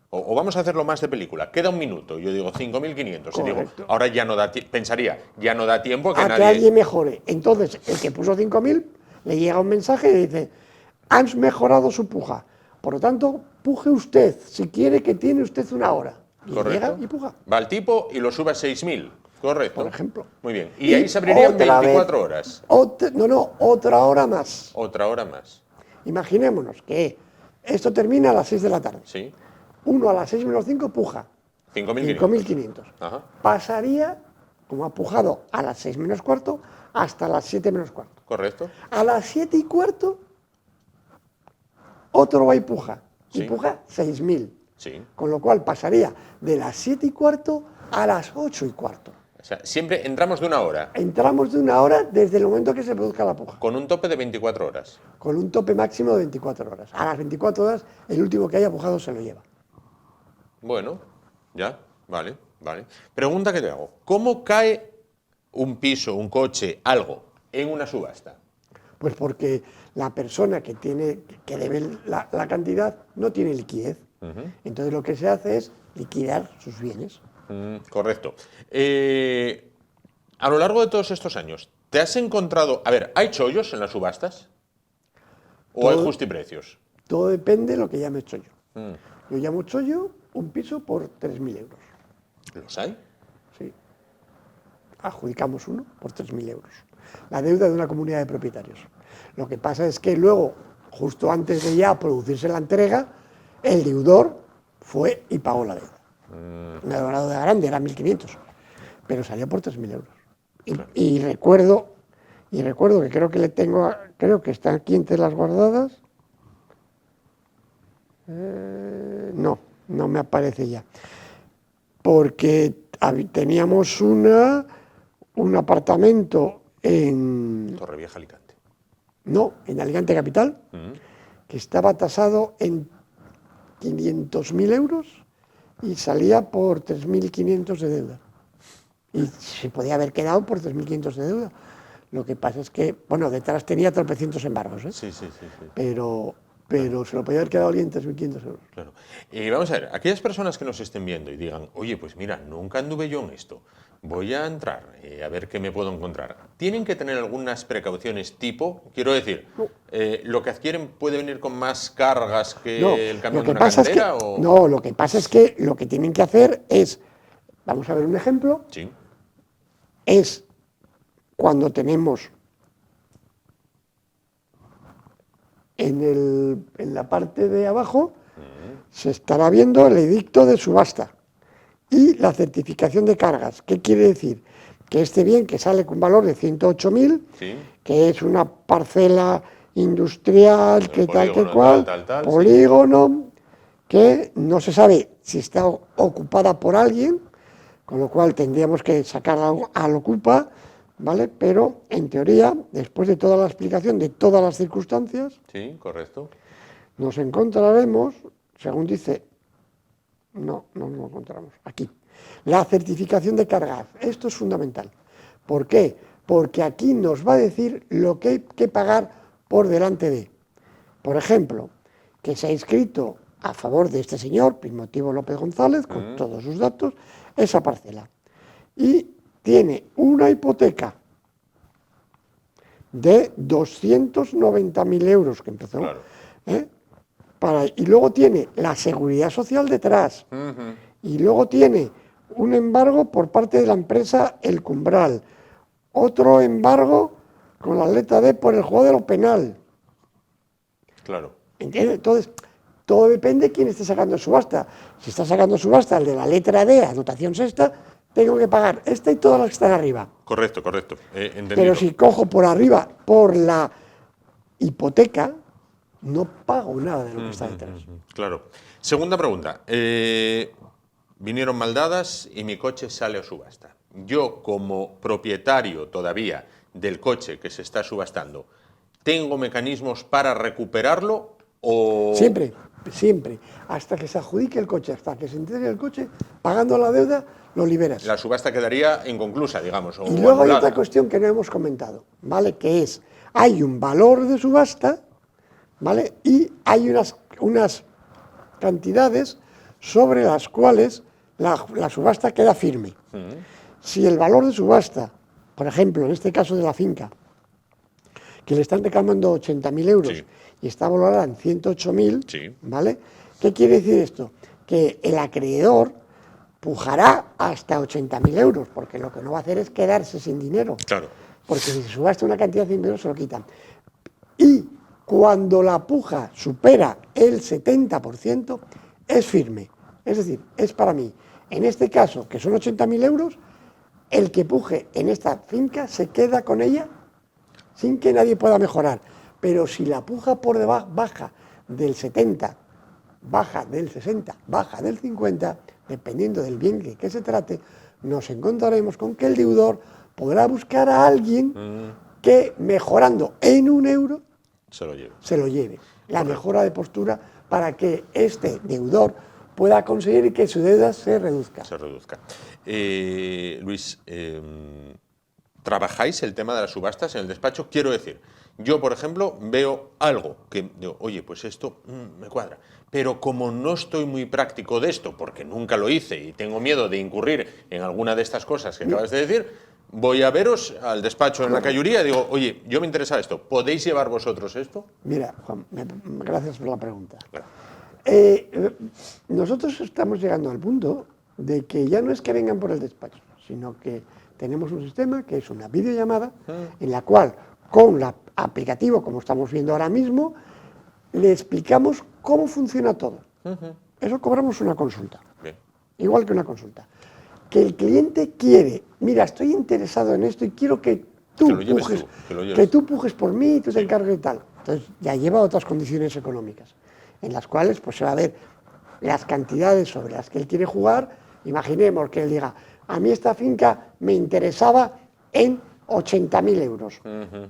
O vamos a hacerlo más de película. Queda 1 minuto. Yo digo 5.500. Y digo, Correcto. ahora ya no da tiempo. Pensaría, ya no da tiempo que A que nadie. alguien mejore. Entonces, el que puso 5.000 le llega un mensaje y le dice, han mejorado su puja. Por lo tanto, puje usted, si quiere que tiene usted 1 hora. Y Correcto. llega y puja. Va al tipo y lo sube a 6.000. Correcto. Por ejemplo. Muy bien. Y ahí se abrirían otra 24 vez, horas. Otra hora más. Otra hora más. Imaginémonos que esto termina a las 6 de la tarde. Sí. Uno a las 6 menos 5 puja. 5.500. 5.500. Ajá. Pasaría, como ha pujado, a las 6 menos cuarto, hasta las 7 menos cuarto. Correcto. A las 7 y cuarto, otro va y puja. Y Sí. puja 6.000. Sí. Con lo cual pasaría de las 7 y cuarto a las 8 y cuarto. O sea, siempre entramos de 1 hora Entramos de 1 hora desde el momento que se produzca la puja, con un tope de 24 horas. con un tope máximo de 24 horas. A las 24 horas, el último que haya pujado se lo lleva. Bueno, ya, vale, vale. Pregunta que te hago. ¿Cómo cae un piso, un coche, algo en una subasta? Pues porque la persona que debe la cantidad no tiene liquidez. Entonces lo que se hace es liquidar sus bienes. Correcto. A lo largo de todos estos años, ¿te has encontrado... A ver, ¿hay chollos en las subastas? ¿O hay Todo- justiprecios? Todo depende de lo que llame chollo. Yo llamo chollo un piso por 3.000 euros. ¿Los hay? Sí. Adjudicamos uno por 3.000 euros. La deuda de una comunidad de propietarios. Lo que pasa es que luego, justo antes de ya producirse la entrega, el deudor fue y pagó la deuda. Una deuda grande, era 1.500, pero salió por 3.000 euros. Y recuerdo que creo que está aquí entre las guardadas. No me aparece ya. Porque teníamos un apartamento en Torrevieja, Alicante. Alicante Capital, que estaba tasado en 500.000 euros y salía por 3.500 de deuda. Y se podía haber quedado por 3.500 de deuda. Lo que pasa es que, bueno, detrás tenía tropecientos embargos, ¿eh? Sí. Pero se lo podía haber quedado alguien 3.500 euros. Claro. Y vamos a ver, aquellas personas que nos estén viendo y digan, oye, pues mira, nunca anduve yo en esto, voy a entrar a ver qué me puedo encontrar. ¿Tienen que tener algunas precauciones tipo? Quiero decir, ¿lo que adquieren puede venir con más cargas que el camión de una cantera? No, lo que pasa es que lo que tienen que hacer es, vamos a ver un ejemplo, Sí. es cuando tenemos en la parte de abajo, se estará viendo el edicto de subasta y la certificación de cargas. ¿Qué quiere decir? Que este bien que sale con valor de 108.000, Sí. que es una parcela industrial, que tal, que Polígono, cual, tal, polígono, que no se sabe si está ocupada por alguien, con lo cual tendríamos que sacarla al ocupa, ¿vale? Pero, en teoría, después de toda la explicación de todas las circunstancias, Sí, correcto. nos encontraremos, según dice, no lo encontramos, aquí, la certificación de cargas. Esto es fundamental. ¿Por qué? Porque aquí nos va a decir lo que hay que pagar por delante de. Por ejemplo, que se ha inscrito a favor de este señor, Primitivo López González, con todos sus datos, esa parcela. Y tiene una hipoteca de 290.000 euros, que empezó, Claro. y luego tiene la seguridad social detrás, y luego tiene un embargo por parte de la empresa El Cumbral, otro embargo con la letra D por el juego de lo penal. Claro. ¿Entiendes? Entonces, todo depende de quién esté sacando subasta. Si está sacando subasta el de la letra D, anotación sexta, tengo que pagar esta y todas las que están arriba. Correcto. Entendido. Pero si cojo por arriba, por la hipoteca, no pago nada de lo que está detrás. Claro. Segunda pregunta. Vinieron maldadas y mi coche sale a subasta. Yo, como propietario todavía del coche que se está subastando, ¿tengo mecanismos para recuperarlo o...? Siempre. Hasta que se adjudique el coche, hasta que se entregue el coche, pagando la deuda, lo liberas. La subasta quedaría inconclusa, digamos. Y luego hay otra cuestión que no hemos comentado, ¿vale? Que es, hay un valor de subasta, ¿vale? Y hay unas cantidades sobre las cuales la subasta queda firme. Si el valor de subasta, por ejemplo, en este caso de la finca, que le están reclamando 80.000 euros y está valorada en 108.000, ¿vale? ¿Qué quiere decir esto? Que el acreedor pujará hasta 80.000 euros, porque lo que no va a hacer es quedarse sin dinero. Claro. Porque si se subasta una cantidad de 100 euros, se lo quitan. Y cuando la puja supera el 70%, es firme. Es decir, es para mí. En este caso, que son 80.000 euros, el que puje en esta finca se queda con ella sin que nadie pueda mejorar. Pero si la puja por debajo, baja del 70, baja del 60, baja del 50, dependiendo del bien de que se trate, nos encontraremos con que el deudor podrá buscar a alguien que, mejorando en 1 euro, se lo lleve. La mejora de postura para que este deudor pueda conseguir que su deuda se reduzca. Luis, ¿trabajáis el tema de las subastas en el despacho? Quiero decir, yo, por ejemplo, veo algo que digo, oye, pues esto me cuadra, pero como no estoy muy práctico de esto, porque nunca lo hice y tengo miedo de incurrir en alguna de estas cosas que acabas de decir, voy a veros al despacho en la Cayuría y digo, oye, yo me interesa esto, ¿podéis llevar vosotros esto? Mira, Juan, gracias por la pregunta. Claro. Nosotros estamos llegando al punto de que ya no es que vengan por el despacho, sino que tenemos un sistema que es una videollamada en la cual, con el aplicativo, como estamos viendo ahora mismo, le explicamos cómo funciona todo. Eso cobramos una consulta, igual que una consulta. Que el cliente quiere, mira, estoy interesado en esto y quiero que tú pujes por mí y tú te encargues y tal. Entonces ya lleva otras condiciones económicas, en las cuales pues se va a ver las cantidades sobre las que él quiere jugar. Imaginemos que él diga, a mí esta finca me interesaba en 80.000 euros.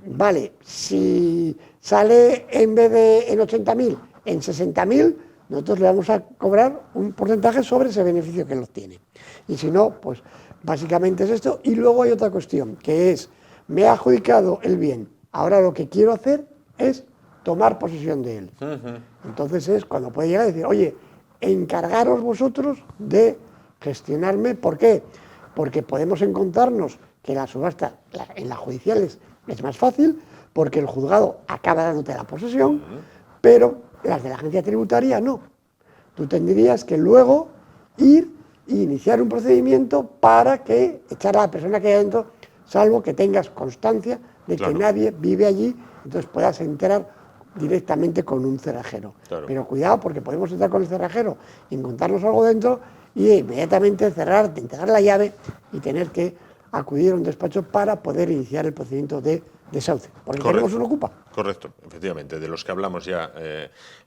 Vale, si sale en vez de en 80.000, en 60.000, nosotros le vamos a cobrar un porcentaje sobre ese beneficio que él obtiene. Y si no, pues básicamente es esto. Y luego hay otra cuestión, que es, me he adjudicado el bien, ahora lo que quiero hacer es tomar posesión de él. Entonces es cuando puede llegar a decir, oye, encargaros vosotros de gestionarme. ¿Por qué? Porque podemos encontrarnos que la subasta en las judiciales es más fácil, porque el juzgado acaba dándote la posesión, pero las de la agencia tributaria no. Tú tendrías que luego ir e iniciar un procedimiento para que echar a la persona que hay adentro, salvo que tengas constancia de que nadie vive allí, entonces puedas entrar directamente con un cerrajero. Pero cuidado, porque podemos entrar con el cerrajero y encontrarnos algo dentro y inmediatamente cerrar, entregar la llave y tener que acudir a un despacho para poder iniciar el procedimiento de desahucio, porque tenemos un ocupa. Correcto, efectivamente, de los que hablamos ya,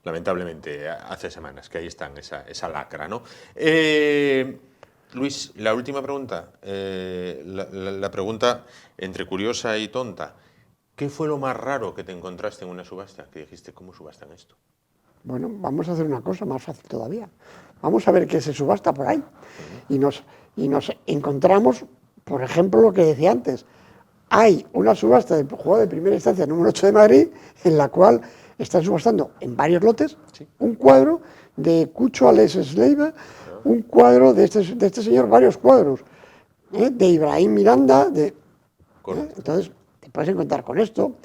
lamentablemente, hace semanas, que ahí están, esa lacra, ¿no? Luis, la última pregunta, la pregunta entre curiosa y tonta. ¿Qué fue lo más raro que te encontraste en una subasta? Que dijiste, ¿cómo subastan esto? Bueno, vamos a hacer una cosa más fácil todavía. Vamos a ver qué se subasta por ahí. Y nos encontramos, por ejemplo, lo que decía antes. Hay una subasta del juzgado de primera instancia número 8 de Madrid, en la cual están subastando en varios lotes un cuadro de Cucho Aleses Leiva, un cuadro de este señor, varios cuadros, de Ibrahim Miranda. Entonces, te puedes encontrar con esto,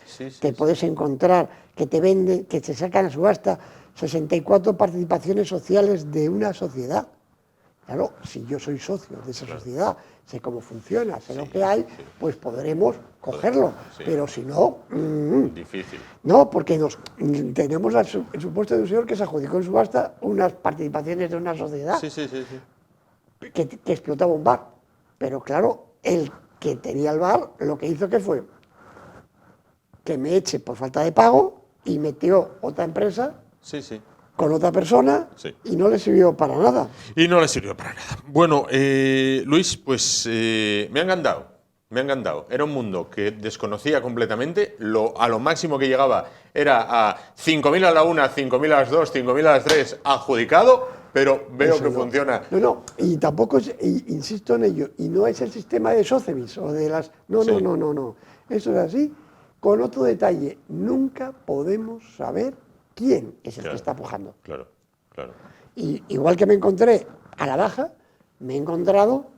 puedes encontrar que te venden, que se sacan a subasta 64 participaciones sociales de una sociedad. Claro, si yo soy socio de esa sociedad, sé cómo funciona, sé lo que hay, pues podremos cogerlo. Pero si no... difícil. No, porque tenemos el supuesto de un señor que se adjudicó en subasta unas participaciones de una sociedad que explotaba un bar. Pero claro, el que tenía el bar, lo que hizo que fue que me eche por falta de pago y metió otra empresa con otra persona y no le sirvió para nada. Y no le sirvió para nada. Bueno, Luis, pues me ha encantado. Era un mundo que desconocía completamente. A lo máximo que llegaba era a 5.000 a la 1, 5.000 a las 2, 5.000 a las 3 adjudicado, pero veo que funciona. No, y tampoco, insisto en ello, y no es el sistema de Sotheby's o de las... No. Eso es así. Con otro detalle, nunca podemos saber quién es el que está pujando. Claro. Y igual que me encontré a la baja, me he encontrado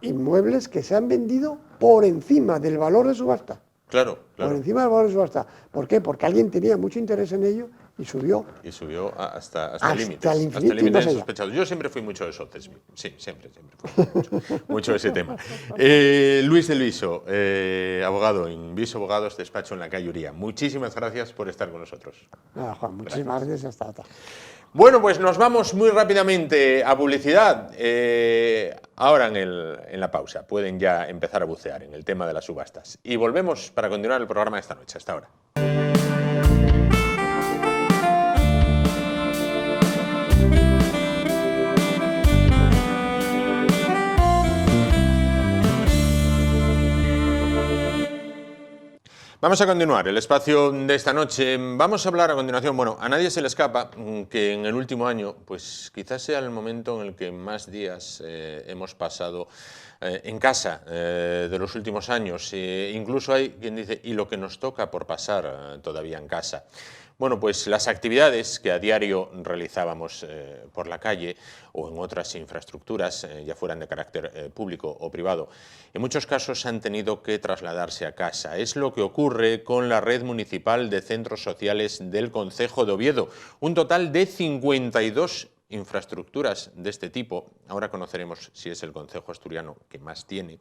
inmuebles que se han vendido por encima del valor de subasta. Claro. Por encima del valor de subasta. ¿Por qué? Porque alguien tenía mucho interés en ello y subió. Y subió hasta límites. Hasta el infinito insospechados. Yo siempre fui mucho de Sotheby's. Sí, siempre fui mucho de ese tema. Luis del Viso, abogado en Viso Abogados, despacho en la calle Uría. Muchísimas gracias por estar con nosotros. Nada, Juan, muchísimas gracias. Hasta otra. Bueno, pues nos vamos muy rápidamente a publicidad. Ahora en la pausa pueden ya empezar a bucear en el tema de las subastas. Y volvemos para continuar el programa de esta noche. Hasta ahora. Vamos a continuar el espacio de esta noche. Vamos a hablar a continuación, bueno, a nadie se le escapa que en el último año, pues quizás sea el momento en el que más días hemos pasado en casa de los últimos años. Incluso hay quien dice, y lo que nos toca por pasar todavía en casa. Bueno, pues las actividades que a diario realizábamos por la calle o en otras infraestructuras, ya fueran de carácter público o privado, en muchos casos han tenido que trasladarse a casa. Es lo que ocurre con la red municipal de centros sociales del concejo de Oviedo. Un total de 52 infraestructuras de este tipo. Ahora conoceremos si es el concejo asturiano que más tiene.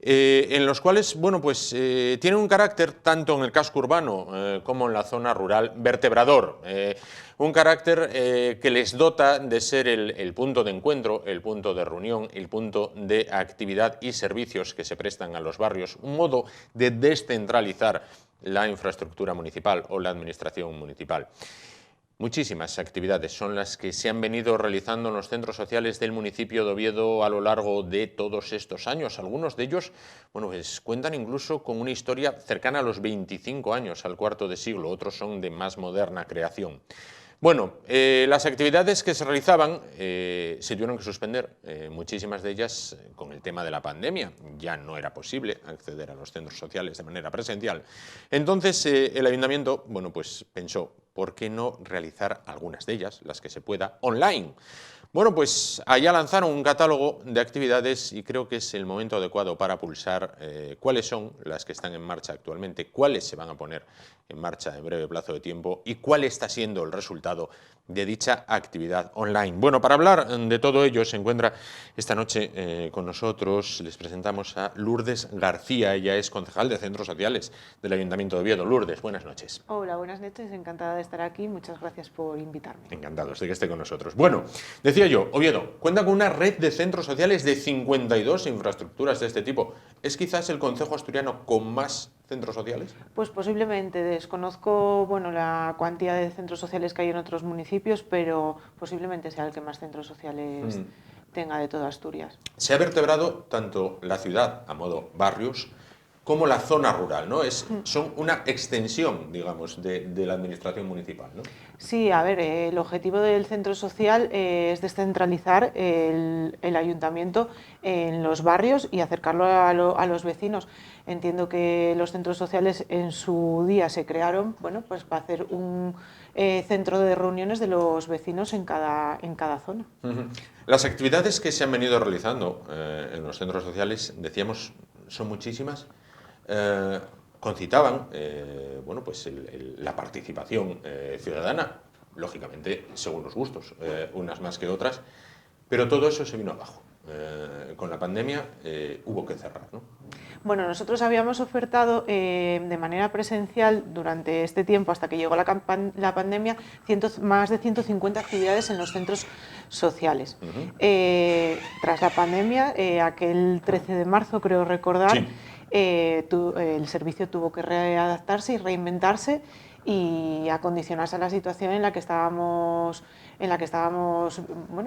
En los cuales, bueno, pues tienen un carácter, tanto en el casco urbano como en la zona rural, vertebrador. Un carácter que les dota de ser el punto de encuentro, el punto de reunión, el punto de actividad y servicios que se prestan a los barrios. Un modo de descentralizar la infraestructura municipal o la administración municipal. Muchísimas actividades son las que se han venido realizando en los centros sociales del municipio de Oviedo a lo largo de todos estos años. Algunos de ellos, bueno, pues cuentan incluso con una historia cercana a los 25 años, al cuarto de siglo. Otros son de más moderna creación. Bueno, las actividades que se realizaban se tuvieron que suspender, muchísimas de ellas con el tema de la pandemia. Ya no era posible acceder a los centros sociales de manera presencial. Entonces el ayuntamiento, bueno, pues pensó, ¿por qué no realizar algunas de ellas, las que se pueda, online? Bueno, pues allá lanzaron un catálogo de actividades y creo que es el momento adecuado para pulsar cuáles son las que están en marcha actualmente, cuáles se van a poner en marcha en breve plazo de tiempo y cuál está siendo el resultado de dicha actividad online. Bueno, para hablar de todo ello se encuentra esta noche con nosotros, les presentamos a Lourdes García, ella es concejal de Centros Sociales del Ayuntamiento de Oviedo. Lourdes, buenas noches. Hola, buenas noches, encantada de estar aquí, muchas gracias por invitarme. Encantados de que esté con nosotros. Bueno, decía yo, Oviedo cuenta con una red de centros sociales de 52 infraestructuras de este tipo. ¿Es quizás el concejo asturiano con más centros sociales? Pues posiblemente, desconozco la cuantía de centros sociales que hay en otros municipios, pero posiblemente sea el que más centros sociales tenga de toda Asturias. Se ha vertebrado tanto la ciudad a modo barrios como la zona rural, ¿no? Son una extensión, digamos, de la administración municipal, ¿no? Sí, a ver, el objetivo del centro social es descentralizar el ayuntamiento en los barrios y acercarlo a los vecinos. Entiendo que los centros sociales en su día se crearon, pues para hacer un centro de reuniones de los vecinos en cada zona. Las actividades que se han venido realizando en los centros sociales, decíamos, son muchísimas. Concitaban pues la participación ciudadana, lógicamente según los gustos, unas más que otras, pero todo eso se vino abajo. Con la pandemia hubo que cerrar, ¿no? Bueno, nosotros habíamos ofertado de manera presencial durante este tiempo, hasta que llegó la pandemia, más de 150 actividades en los centros sociales. Tras la pandemia, aquel 13 de marzo, creo recordar, sí. El servicio tuvo que readaptarse y reinventarse y acondicionarse a la situación en la que estábamos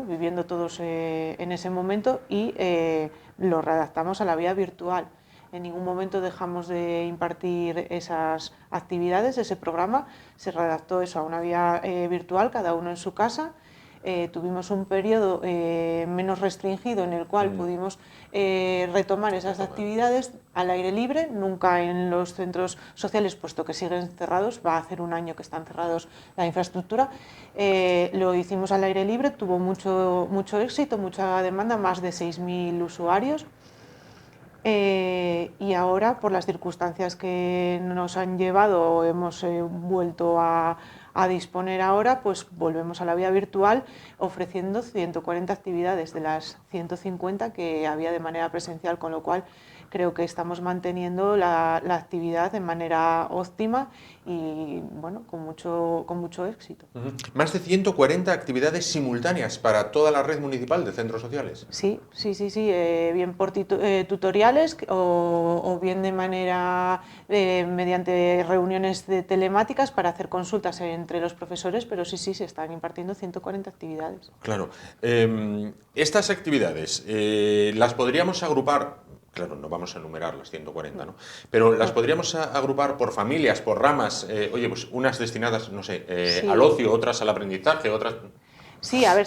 viviendo todos en ese momento y lo readaptamos a la vía virtual. En ningún momento dejamos de impartir esas actividades, ese programa, se readaptó eso a una vía virtual, cada uno en su casa. Tuvimos un periodo menos restringido en el cual pudimos retomar esas actividades al aire libre, nunca en los centros sociales, puesto que siguen cerrados, va a hacer un año que están cerrados la infraestructura. Lo hicimos al aire libre, tuvo mucho éxito, mucha demanda, más de 6.000 usuarios. Y ahora, por las circunstancias que nos han llevado, hemos vuelto a disponer ahora, pues volvemos a la vía virtual ofreciendo 140 actividades de las 150 que había de manera presencial, con lo cual creo que estamos manteniendo la actividad de manera óptima y con mucho éxito. Más de 140 actividades simultáneas para toda la red municipal de centros sociales. Sí, bien por tutoriales o bien de manera mediante reuniones telemáticas para hacer consultas entre los profesores, pero sí se están impartiendo 140 actividades. Claro. Estas actividades las podríamos agrupar. Claro, no vamos a enumerar las 140, ¿no? Pero las podríamos agrupar por familias, por ramas, pues unas destinadas, no sé, sí, al ocio, otras al aprendizaje, otras... Sí, a ver,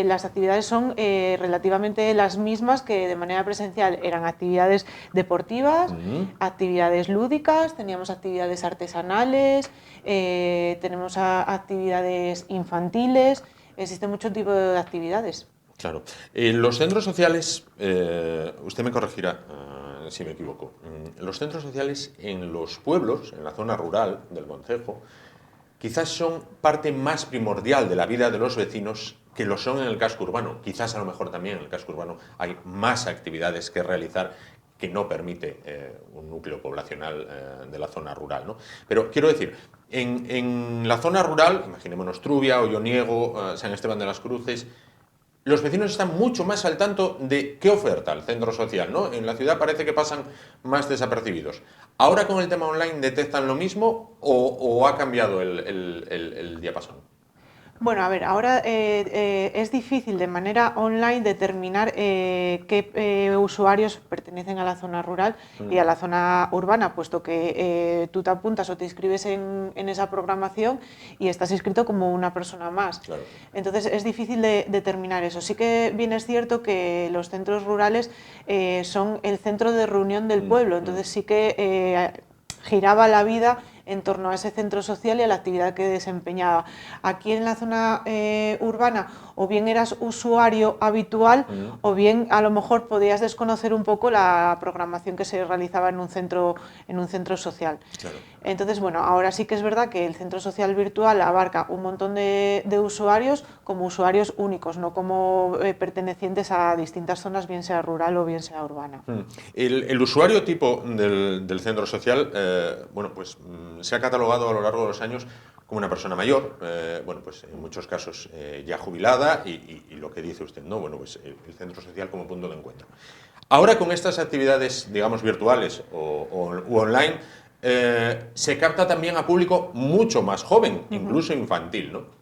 las actividades son relativamente las mismas que de manera presencial. Eran actividades deportivas, actividades lúdicas, teníamos actividades artesanales, tenemos actividades infantiles, existe mucho tipo de actividades. Claro. Los centros sociales, usted me corregirá si me equivoco, los centros sociales en los pueblos, en la zona rural del concejo, quizás son parte más primordial de la vida de los vecinos que lo son en el casco urbano. Quizás a lo mejor también en el casco urbano hay más actividades que realizar que no permite un núcleo poblacional de la zona rural, ¿no? Pero quiero decir, en la zona rural, imaginémonos Trubia, Olloniego, San Esteban de las Cruces, los vecinos están mucho más al tanto de qué oferta el centro social, ¿no? En la ciudad parece que pasan más desapercibidos. ¿Ahora con el tema online detectan lo mismo o ha cambiado el diapasón? Bueno, a ver, ahora es difícil de manera online determinar qué usuarios pertenecen a la zona rural y a la zona urbana, puesto que tú te apuntas o te inscribes en esa programación y estás inscrito como una persona más. Claro. Entonces es difícil de determinar eso. Sí que bien es cierto que los centros rurales son el centro de reunión del pueblo, entonces sí que giraba la vida en torno a ese centro social y a la actividad que desempeñaba. Aquí en la zona urbana o bien eras usuario habitual o bien a lo mejor podías desconocer un poco la programación que se realizaba en un centro social. Claro. Entonces, bueno, ahora sí que es verdad que el centro social virtual abarca un montón de usuarios como usuarios únicos, no como pertenecientes a distintas zonas, bien sea rural o bien sea urbana. El usuario tipo del centro social, bueno, pues se ha catalogado a lo largo de los años como una persona mayor, bueno, pues en muchos casos ya jubilada y lo que dice usted, ¿no? Bueno, pues el centro social como punto de encuentro. Ahora con estas actividades, digamos, virtuales u online, se capta también a público mucho más joven, incluso infantil, ¿no?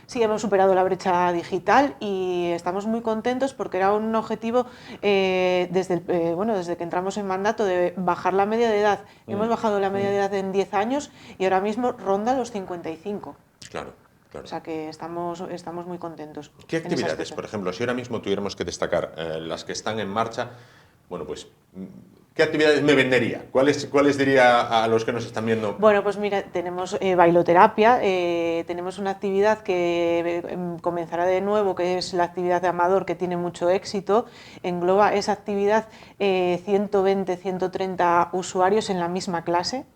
Sí, hemos superado la brecha digital y estamos muy contentos porque era un objetivo desde que entramos en mandato de bajar la media de edad. Hemos bajado la media de edad en 10 años y ahora mismo ronda los 55. Claro. Claro. O sea que estamos muy contentos. ¿Qué actividades, por ejemplo, si ahora mismo tuviéramos que destacar las que están en marcha, bueno, pues, ¿qué actividades me vendería? ¿Cuáles diría a los que nos están viendo? Bueno, pues mira, tenemos bailoterapia, tenemos una actividad que comenzará de nuevo, que es la actividad de Amador, que tiene mucho éxito. Engloba esa actividad 120, 130 usuarios en la misma clase,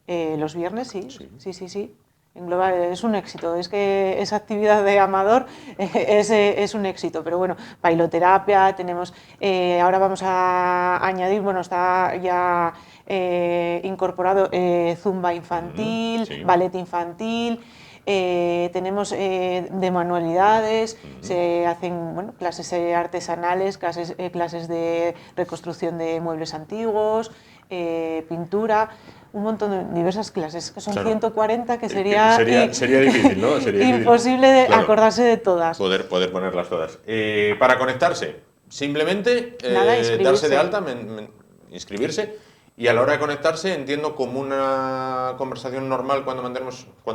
los viernes, sí. Engloba, es un éxito, es que esa actividad de Amador es un éxito, pero bueno, bailoterapia, tenemos, ahora vamos a añadir, bueno, está ya incorporado zumba infantil, sí. ballet infantil, tenemos de manualidades, se hacen clases artesanales, clases de reconstrucción de muebles antiguos, pintura, un montón de diversas clases, que son claro. 140, que sería difícil, ¿no? Sería imposible claro. acordarse de todas. Poder ponerlas todas. Para conectarse, simplemente darse de alta, inscribirse. Y a la hora de conectarse, entiendo como una conversación normal cuando en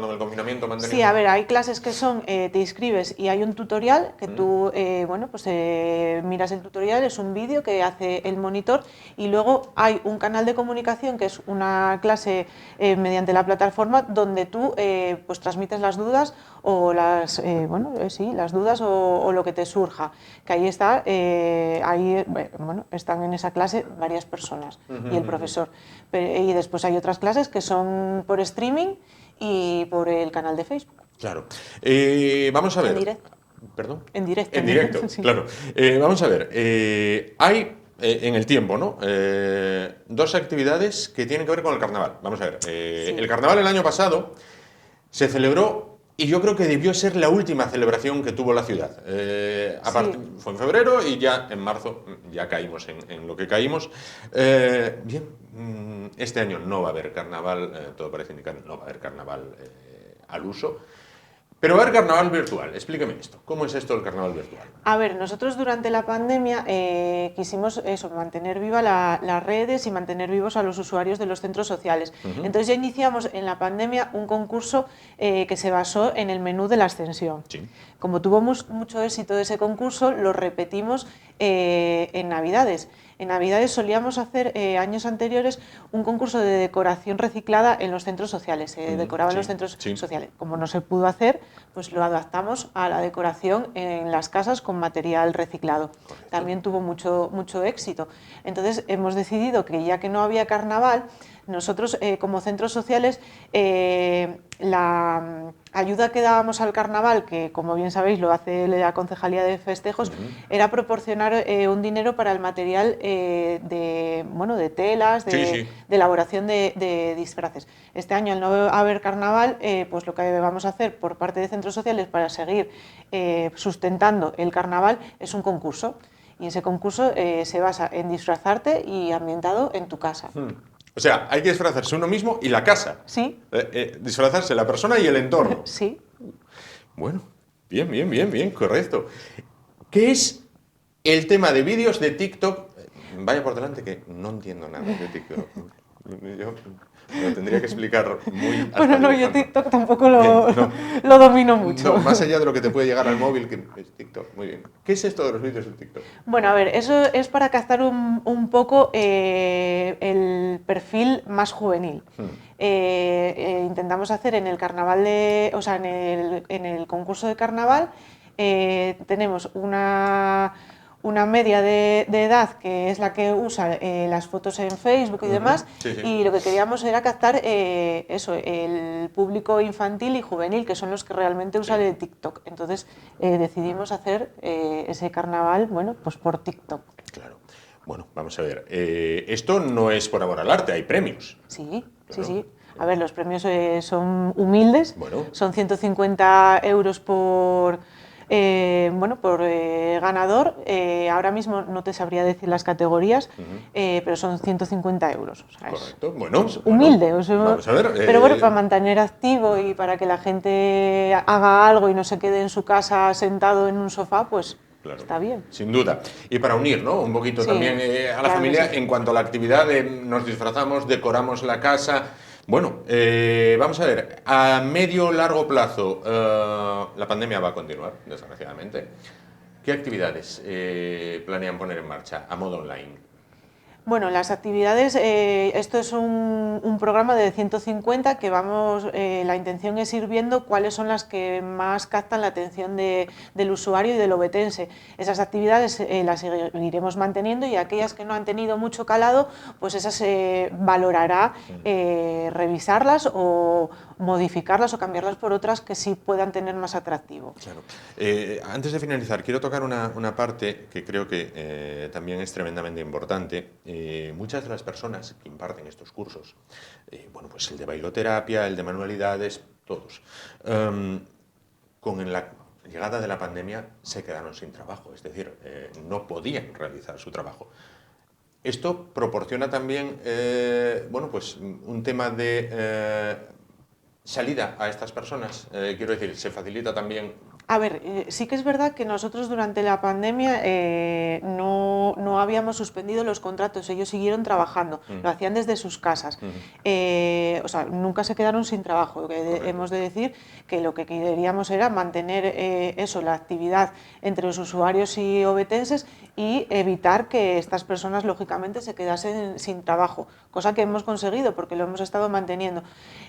el confinamiento mantenemos. Sí, a ver, hay clases que son, te inscribes y hay un tutorial que tú, miras el tutorial, es un vídeo que hace el monitor y luego hay un canal de comunicación que es una clase mediante la plataforma donde tú pues transmites las dudas o las dudas o lo que te surja, que ahí está, están en esa clase varias personas y el profesor. Y después hay otras clases que son por streaming y por el canal de Facebook. Claro. Vamos a ver. En directo. ¿Perdón? En directo. En directo, sí. Claro. Vamos a ver. Hay en el tiempo, ¿no? Dos actividades que tienen que ver con el carnaval. Vamos a ver. Sí. El carnaval el año pasado se celebró. Y yo creo que debió ser la última celebración que tuvo la ciudad. Fue en febrero y ya en marzo ya caímos en lo que caímos. Bien, este año no va a haber carnaval, todo parece indicar, no va a haber carnaval al uso. Pero va a haber carnaval virtual. Explíqueme esto. ¿Cómo es esto del carnaval virtual? A ver, nosotros durante la pandemia quisimos mantener vivas las redes y mantener vivos a los usuarios de los centros sociales. Entonces ya iniciamos en la pandemia un concurso que se basó en el menú de la ascensión. Sí. Como tuvo mucho éxito ese concurso, lo repetimos en Navidades. En Navidades solíamos hacer años anteriores un concurso de decoración reciclada en los centros sociales. Se decoraban los centros sociales. Como no se pudo hacer, pues lo adaptamos a la decoración en las casas con material reciclado. Correcto. También tuvo mucho éxito. Entonces hemos decidido que ya que no había carnaval, nosotros como centros sociales la ayuda que dábamos al carnaval, que como bien sabéis lo hace la Concejalía de Festejos, era proporcionar un dinero para el material de telas, de elaboración de disfraces. Este año, al no haber carnaval, pues lo que vamos a hacer por parte de centros sociales para seguir sustentando el carnaval es un concurso. Y ese concurso se basa en disfrazarte y ambientado en tu casa. O sea, hay que disfrazarse uno mismo y la casa. Sí. Disfrazarse la persona y el entorno. Sí. Bueno, bien, correcto. ¿Qué es el tema de vídeos de TikTok? Vaya por delante que no entiendo nada de TikTok. Yo lo tendría que explicar muy... Bueno, no, yo dibujando. TikTok tampoco No. lo domino mucho. No, más allá de lo que te puede llegar al móvil, que es TikTok. Muy bien. ¿Qué es esto de los vídeos de TikTok? Bueno, a ver, eso es para captar un poco el perfil más juvenil. Intentamos hacer en el carnaval o sea, en el concurso de carnaval, tenemos una media de edad que es la que usa las fotos en Facebook y demás, Sí. y lo que queríamos era captar eso, el público infantil y juvenil, que son los que realmente usan el TikTok. Entonces decidimos hacer ese carnaval, bueno, pues por TikTok. Claro. Bueno, vamos a ver. Esto no es por amor al arte, hay premios. Sí, Claro. sí. A ver, los premios son humildes, Bueno. son 150 euros por ganador. Ahora mismo no te sabría decir las categorías, pero son 150 euros. O sea, Correcto. Bueno, es humilde. O sea, vamos a ver. Pero bueno, para mantener activo y para que la gente haga algo y no se quede en su casa sentado en un sofá, pues Claro, está bien. Sin duda. Y para unir, ¿no? Un poquito Sí, también a la claro familia que sí. en cuanto a la actividad de nos disfrazamos, decoramos la casa. Bueno, vamos a ver, a medio o largo plazo la pandemia va a continuar, desgraciadamente. ¿Qué actividades planean poner en marcha a modo online? Bueno, las actividades, esto es un programa de 150 que la intención es ir viendo cuáles son las que más captan la atención del usuario y del obetense. Esas actividades las seguiremos manteniendo y aquellas que no han tenido mucho calado, pues esas valorará revisarlas o modificarlas o cambiarlas por otras que sí puedan tener más atractivo. Claro. Antes de finalizar, quiero tocar una parte que creo que también es tremendamente importante. Muchas de las personas que imparten estos cursos, bueno, pues el de bailoterapia, el de manualidades, todos, con la llegada de la pandemia se quedaron sin trabajo, es decir, no podían realizar su trabajo. Esto proporciona también, bueno, pues un tema de salida a estas personas, quiero decir, se facilita también. A ver, sí que es verdad que nosotros durante la pandemia no habíamos suspendido los contratos, ellos siguieron trabajando, lo hacían desde sus casas. O sea, nunca se quedaron sin trabajo. Hemos de decir que lo que queríamos era mantener la actividad entre los usuarios y obetenses y evitar que estas personas, lógicamente, se quedasen sin trabajo, cosa que hemos conseguido porque lo hemos estado manteniendo.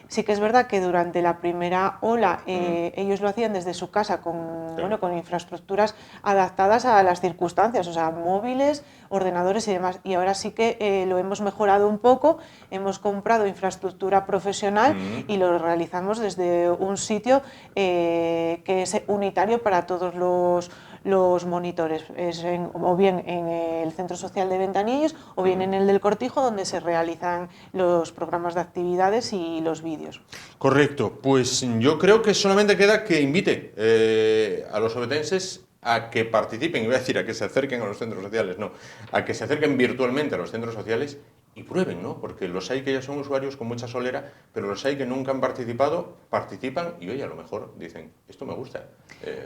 Sí que es verdad que durante la primera ola ellos lo hacían desde su casa con infraestructuras adaptadas a las circunstancias, o sea, móviles, ordenadores y demás. Y ahora sí que lo hemos mejorado un poco, hemos comprado infraestructura profesional y lo realizamos desde un sitio que es unitario para todos los monitores, o bien en el Centro Social de Ventanillos o bien en el del Cortijo, donde se realizan los programas de actividades y los vídeos. Correcto, pues yo creo que solamente queda que invite a los obetenses a que participen, iba a decir a que se acerquen a los centros sociales, no, a que se acerquen virtualmente a los centros sociales y prueben, ¿no? Porque los hay que ya son usuarios con mucha solera, pero los hay que nunca han participado, participan y oye, a lo mejor dicen, esto me gusta,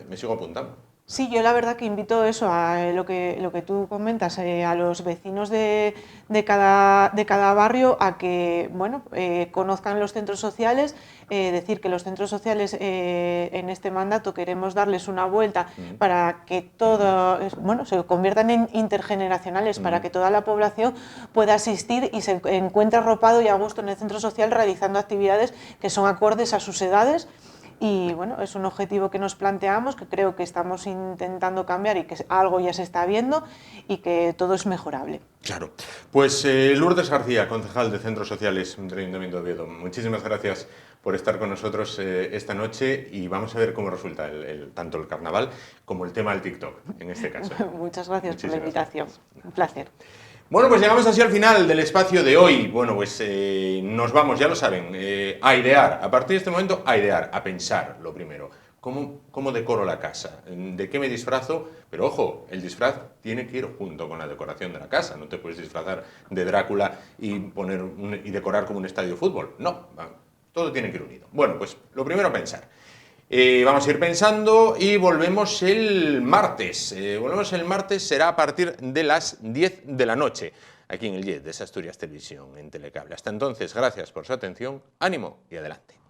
me sigo apuntando. Sí, yo la verdad que invito eso a lo que tú comentas, a los vecinos de cada barrio a que conozcan los centros sociales, decir que los centros sociales en este mandato queremos darles una vuelta para que se conviertan en intergeneracionales, para que toda la población pueda asistir y se encuentre arropado y a gusto en el centro social realizando actividades que son acordes a sus edades. Y bueno, es un objetivo que nos planteamos, que creo que estamos intentando cambiar y que algo ya se está viendo y que todo es mejorable. Claro. Pues Lourdes García, concejal de Centros Sociales del Ayuntamiento de Oviedo, muchísimas gracias por estar con nosotros esta noche y vamos a ver cómo resulta tanto el carnaval como el tema del TikTok, en este caso. Muchas gracias por la invitación. Gracias. Un placer. Bueno, pues llegamos así al final del espacio de hoy. Bueno, pues nos vamos, ya lo saben, a idear. A partir de este momento, a idear, a pensar lo primero. ¿Cómo decoro la casa? ¿De qué me disfrazo? Pero ojo, el disfraz tiene que ir junto con la decoración de la casa. No te puedes disfrazar de Drácula y decorar como un estadio de fútbol. No, todo tiene que ir unido. Bueno, pues lo primero, pensar. Vamos a ir pensando y volvemos el martes. Será a partir de las 10 de la noche, aquí en el JET de Asturias Televisión, en Telecable. Hasta entonces, gracias por su atención, ánimo y adelante.